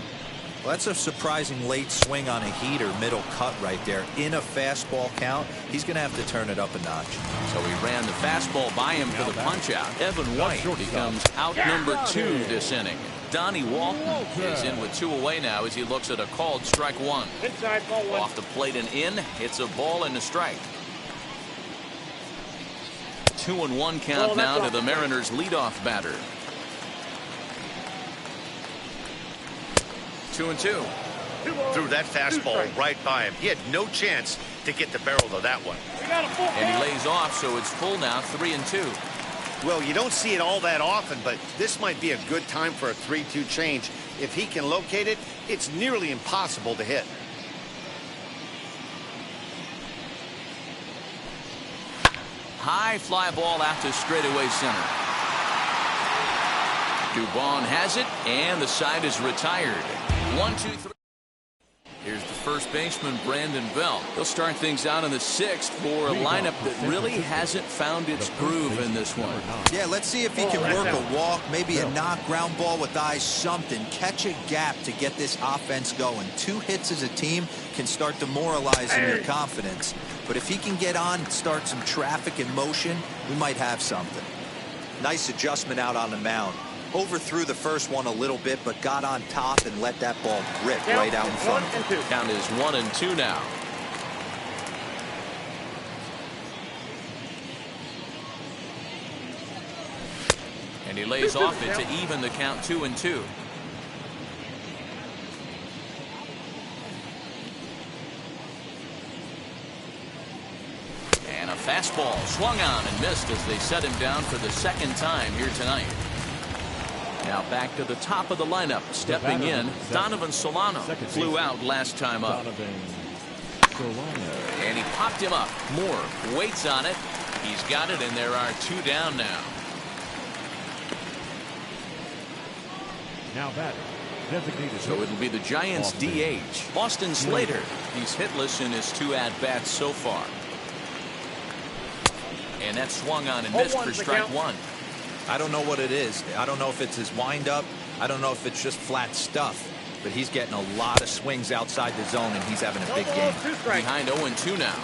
Well, that's a surprising late swing on a heater, middle cut right there. In a fastball count, he's going to have to turn it up a notch. So he ran the fastball by him for the punch out. Evan White becomes out number 2 this inning. Donnie Walton is in with 2 away now as he looks at a called strike 1. Inside, ball 1. Off the plate and in. It's a ball and a strike. 2-1 count now to the Mariners' leadoff batter. 2-2. Threw that fastball right by him. He had no chance to get the barrel of that one. And he lays off, so it's full now, 3-2. Well, you don't see it all that often, but this might be a good time for a 3-2 change. If he can locate it, it's nearly impossible to hit. High fly ball out to straightaway center. Dubon has it, and the side is retired. 1-2-3. Here's the first baseman, Brandon Belt. He'll start things out in the 6th for a lineup that really hasn't found its groove in this one. Yeah, let's see if he can work a walk, maybe a knock, ground ball with eyes, something. Catch a gap to get this offense going. 2 hits as a team can start demoralizing your confidence. But if he can get on and start some traffic in motion, we might have something. Nice adjustment out on the mound. Overthrew the first one a little bit, but got on top and let that ball rip right out in front of him. Count is 1-2 now. And he lays off it to even the count, 2-2. And a fastball swung on and missed as they set him down for the 2nd time here tonight. Now back to the top of the lineup. Stepping in, Donovan Solano. Flew out last time up. And he popped him up. Moore waits on it. He's got it, and there are 2 down now. Now batting. Designated. So it'll be the Giants' DH, Austin Slater. He's hitless in his 2 at-bats so far. And that swung on and missed for strike 1. I don't know what it is. I don't know if it's his windup. I don't know if it's just flat stuff. But he's getting a lot of swings outside the zone, and he's having a big game. Behind 0-2 now.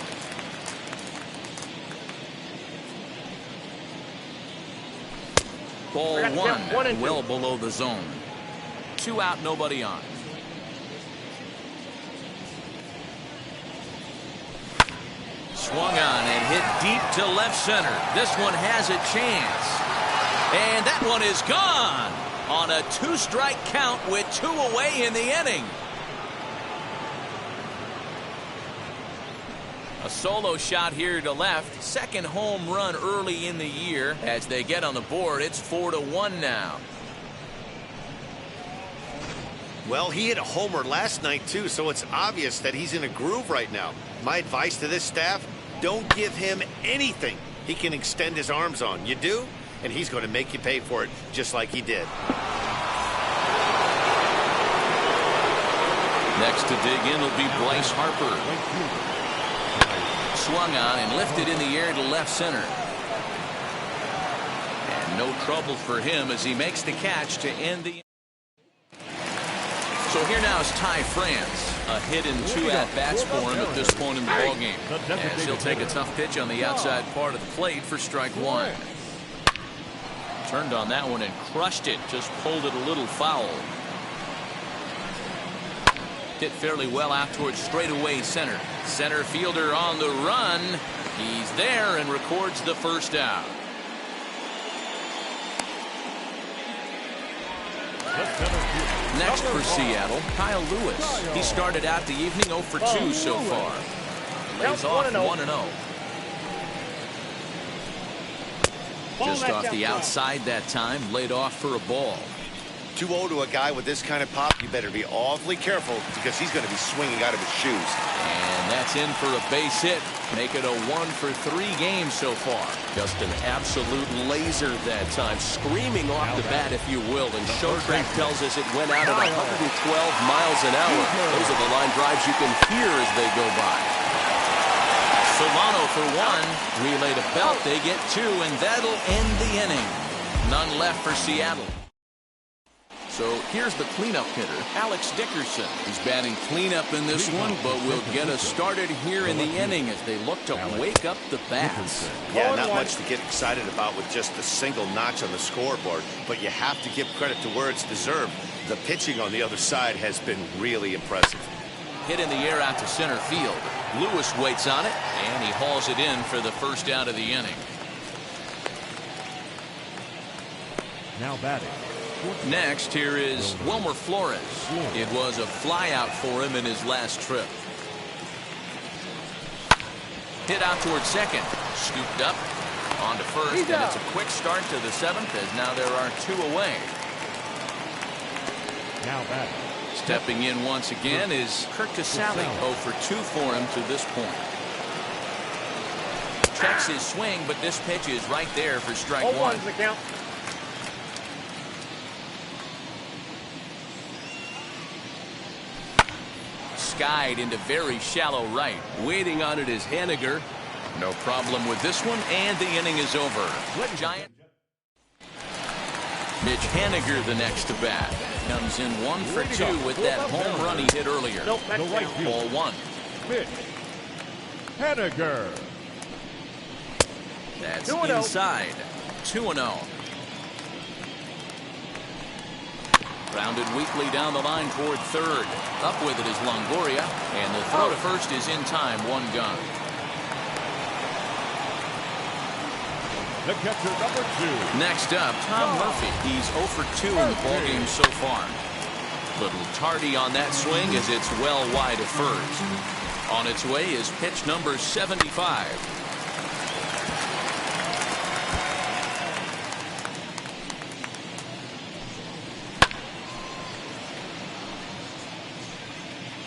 Ball 1, well below the zone. 2 out, nobody on. Swung on and hit deep to left center. This one has a chance. And that one is gone on a 2-strike count with 2 away in the inning. A solo shot here to left. Second home run early in the year. As they get on the board, it's 4-1 now. Well, he hit a homer last night, too, so it's obvious that he's in a groove right now. My advice to this staff, don't give him anything he can extend his arms on. You do, and he's going to make you pay for it, just like he did. Next to dig in will be Bryce Harper. Swung on and lifted in the air to left center. And no trouble for him as he makes the catch to end the. So here now is Ty France. A hit and 2 at-bats for him at this point in the ballgame. As he'll take a tough pitch on the outside part of the plate for strike 1. Turned on that one and crushed it. Just pulled it a little foul. Hit fairly well out towards straightaway center. Center fielder on the run. He's there and records the first out. Next for Seattle, Kyle Lewis. He started out the evening 0 for 2 so far. Lays off 1-0. Just off the outside that time, laid off for a ball. 2-0 to a guy with this kind of pop, you better be awfully careful because he's going to be swinging out of his shoes. And that's in for a base hit. Make it a 1 for 3 games so far. Just an absolute laser that time, screaming off the bat, if you will. And Showtrack tells us it went out at 112 miles an hour. Those are the line drives you can hear as they go by. Solano for 1. Relay to Belt. They get 2, and that'll end the inning. None left for Seattle. So here's the cleanup hitter, Alex Dickerson. He's batting cleanup in this one, but will get us started here in the inning as they look to wake up the bats. Yeah, not much to get excited about with just a single notch on the scoreboard, but you have to give credit to where it's deserved. The pitching on the other side has been really impressive. Hit in the air out to center field. Lewis waits on it, and he hauls it in for the first out of the inning. Now batting. Next, here is Wilmer Flores. It was a flyout for him in his last trip. Hit out towards second. Scooped up. On to first, and it's a quick start to the 7th as now there are 2 away. Now batting. Stepping in once again is Kurt Casale. 0 for 2 for him to this point. Checks his swing, but this pitch is right there for strike 1. Skied into very shallow right. Waiting on it is Haniger. No problem with this one, and the inning is over. Giant. Mitch Haniger the next to bat. Comes in 1 for 2 with that home run he hit earlier. Ball 1. Mitch Haniger. That's inside. 2-0. Grounded weakly down the line toward third. Up with it is Longoria, and the throw to first is in time. 1 gone. The catcher, number 2. Next up, Tom Murphy. He's 0 for 2 in the ballgame so far. Little tardy on that swing as it's well wide of first. On its way is pitch number 75.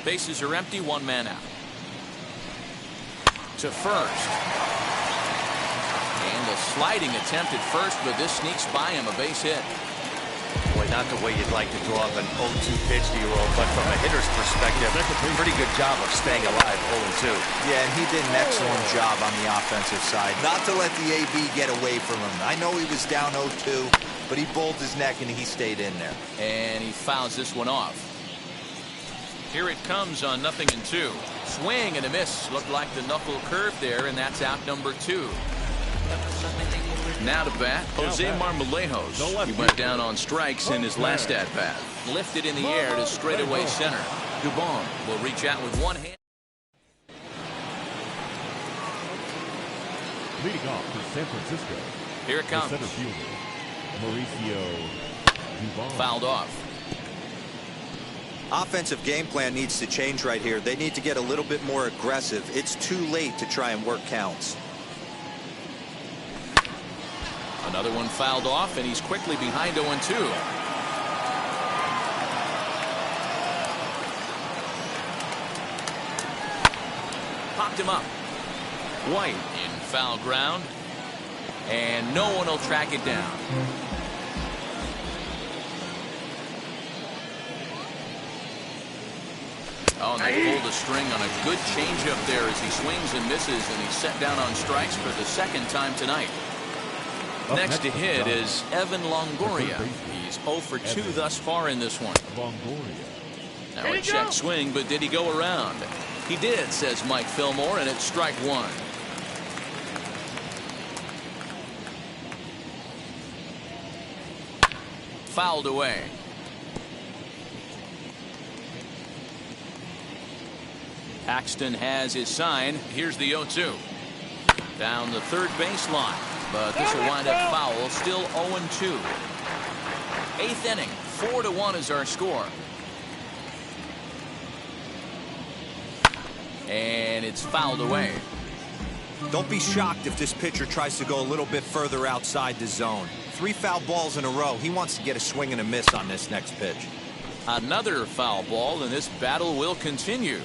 Bases are empty, 1 man out. To first. And a sliding attempt at first, but this sneaks by him, a base hit. Boy, not the way you'd like to draw up an 0-2 pitch to your old, but from a hitter's perspective, pretty good job of staying alive, 0-2. Yeah, and he did an excellent job on the offensive side. Not to let the AB get away from him. I know he was down 0-2, but he bowled his neck and he stayed in there. And he fouls this one off. Here it comes on 0-2. Swing and a miss. Looked like the knuckle curve there, and that's out number 2. Now to bat, Jose Marmolejos. He went down on strikes in his last at-bat. Lifted in the air to straightaway center. Dubon will reach out with one hand. Leading off for San Francisco. Here it comes. The center fielder, Mauricio Dubon. Fouled off. Offensive game plan needs to change right here. They need to get a little bit more aggressive. It's too late to try and work counts. Another one fouled off, and he's quickly behind 0-2. Popped him up. White in foul ground, and no one will track it down. Oh, and they pulled a string on a good changeup there as he swings and misses, and he's set down on strikes for the second time tonight. Next to hit is Evan Longoria. He's 0 for 2 thus far in this one. Now a check swing, but did he go around? He did, says Mike Fillmore, and it's strike one. Fouled away. Paxton has his sign. Here's the 0-2. Down the third baseline. But this will wind up foul. Still 0-2. Eighth inning. 4-1 is our score. And it's fouled away. Don't be shocked if this pitcher tries to go a little bit further outside the zone. 3 foul balls in a row. He wants to get a swing and a miss on this next pitch. Another foul ball, and this battle will continue.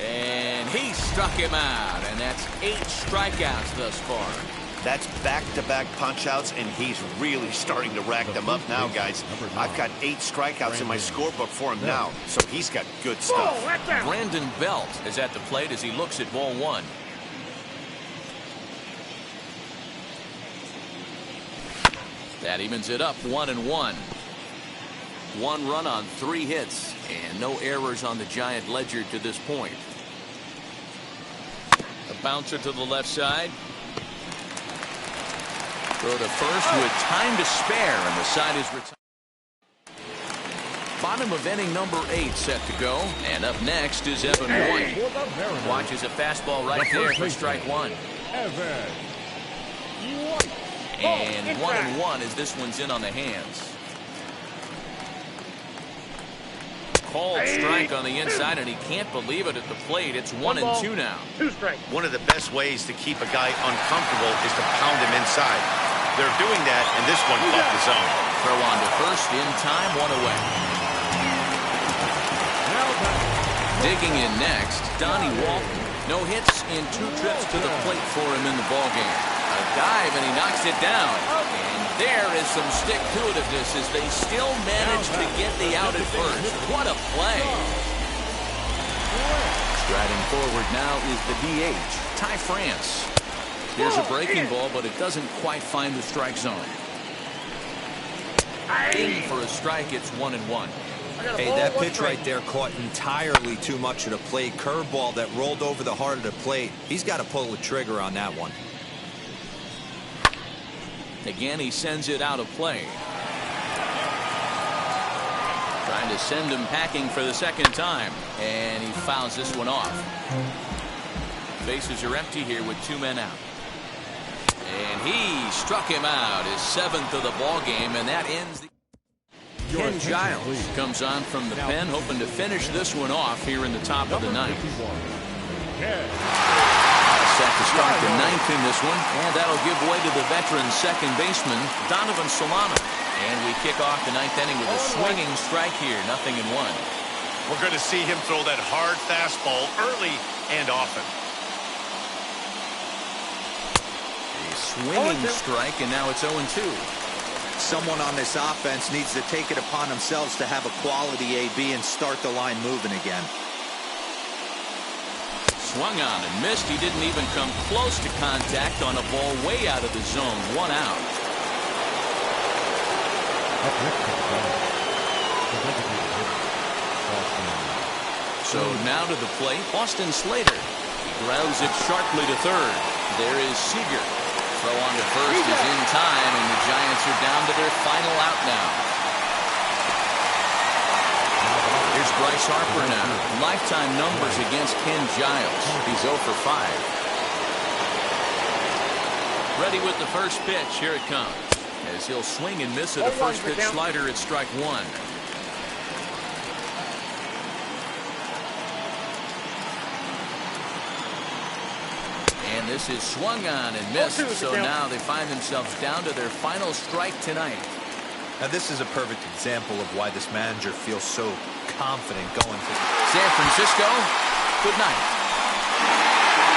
And he struck him out, and that's 8 strikeouts thus far. That's back-to-back punch-outs, and he's really starting to rack them up now, guys. I've got 8 strikeouts in my scorebook for him now, so he's got good stuff. Brandon Belt is at the plate as he looks at ball 1. That evens it up 1-1. 1 run on 3 hits, and no errors on the Giant ledger to this point. A bouncer to the left side. Throw to first with time to spare, and the side is retired. Bottom of inning number 8 set to go, and up next is Evan White. Watches a fastball right there for strike 1. And 1-1 as this one's in on the hands. Called strike on the inside, and he can't believe it at the plate. It's 1-2 now. 2 strikes. One of the best ways to keep a guy uncomfortable is to pound him inside. They're doing that, and this one caught the zone. Throw on to first in time, 1 away. Digging in next, Donnie Walton. No hits in 2 trips to the plate for him in the ballgame. A dive, and he knocks it down. And there is some stick-to-itiveness as they still manage to get the out at first. What a play. Striding forward now is the DH, Ty France. Here's a breaking ball, but it doesn't quite find the strike zone. In for a strike, it's 1-1. Hey, that pitch right there caught entirely too much of the plate. Curveball that rolled over the heart of the plate. He's got to pull the trigger on that one. Again, he sends it out of play. Trying to send him packing for the second time, and he fouls this one off. Bases are empty here with 2 men out. And he struck him out, his 7th of the ball game, and that ends the... Ken Giles comes on from the pen, hoping to finish this one off here in the top of the 9th. Set to start the 9th in this one, and that'll give way to the veteran second baseman, Donovan Solano. And we kick off the 9th inning with a swinging strike here, 0-1. We're going to see him throw that hard fastball early and often. A swinging strike, and now it's 0-2. Someone on this offense needs to take it upon themselves to have a quality AB and start the line moving again. Swung on and missed. He didn't even come close to contact on a ball way out of the zone. 1 out. So now to the plate, Austin Slater. He grounds it sharply to third. There is Seager. Throw on to first is in time, and the Giants are down to their final out now. Here's Bryce Harper now. Lifetime numbers against Ken Giles. He's 0 for 5. Ready with the first pitch. Here it comes. As he'll swing and miss at a first pitch slider at strike 1. And this is swung on and missed, so now they find themselves down to their final strike tonight. Now this is a perfect example of why this manager feels so confident going to San Francisco. Good night.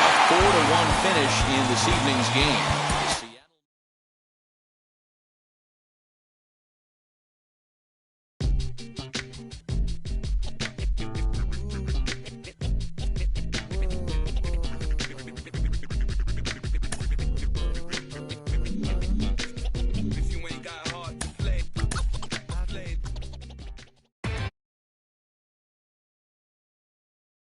A 4-1 finish in this evening's game.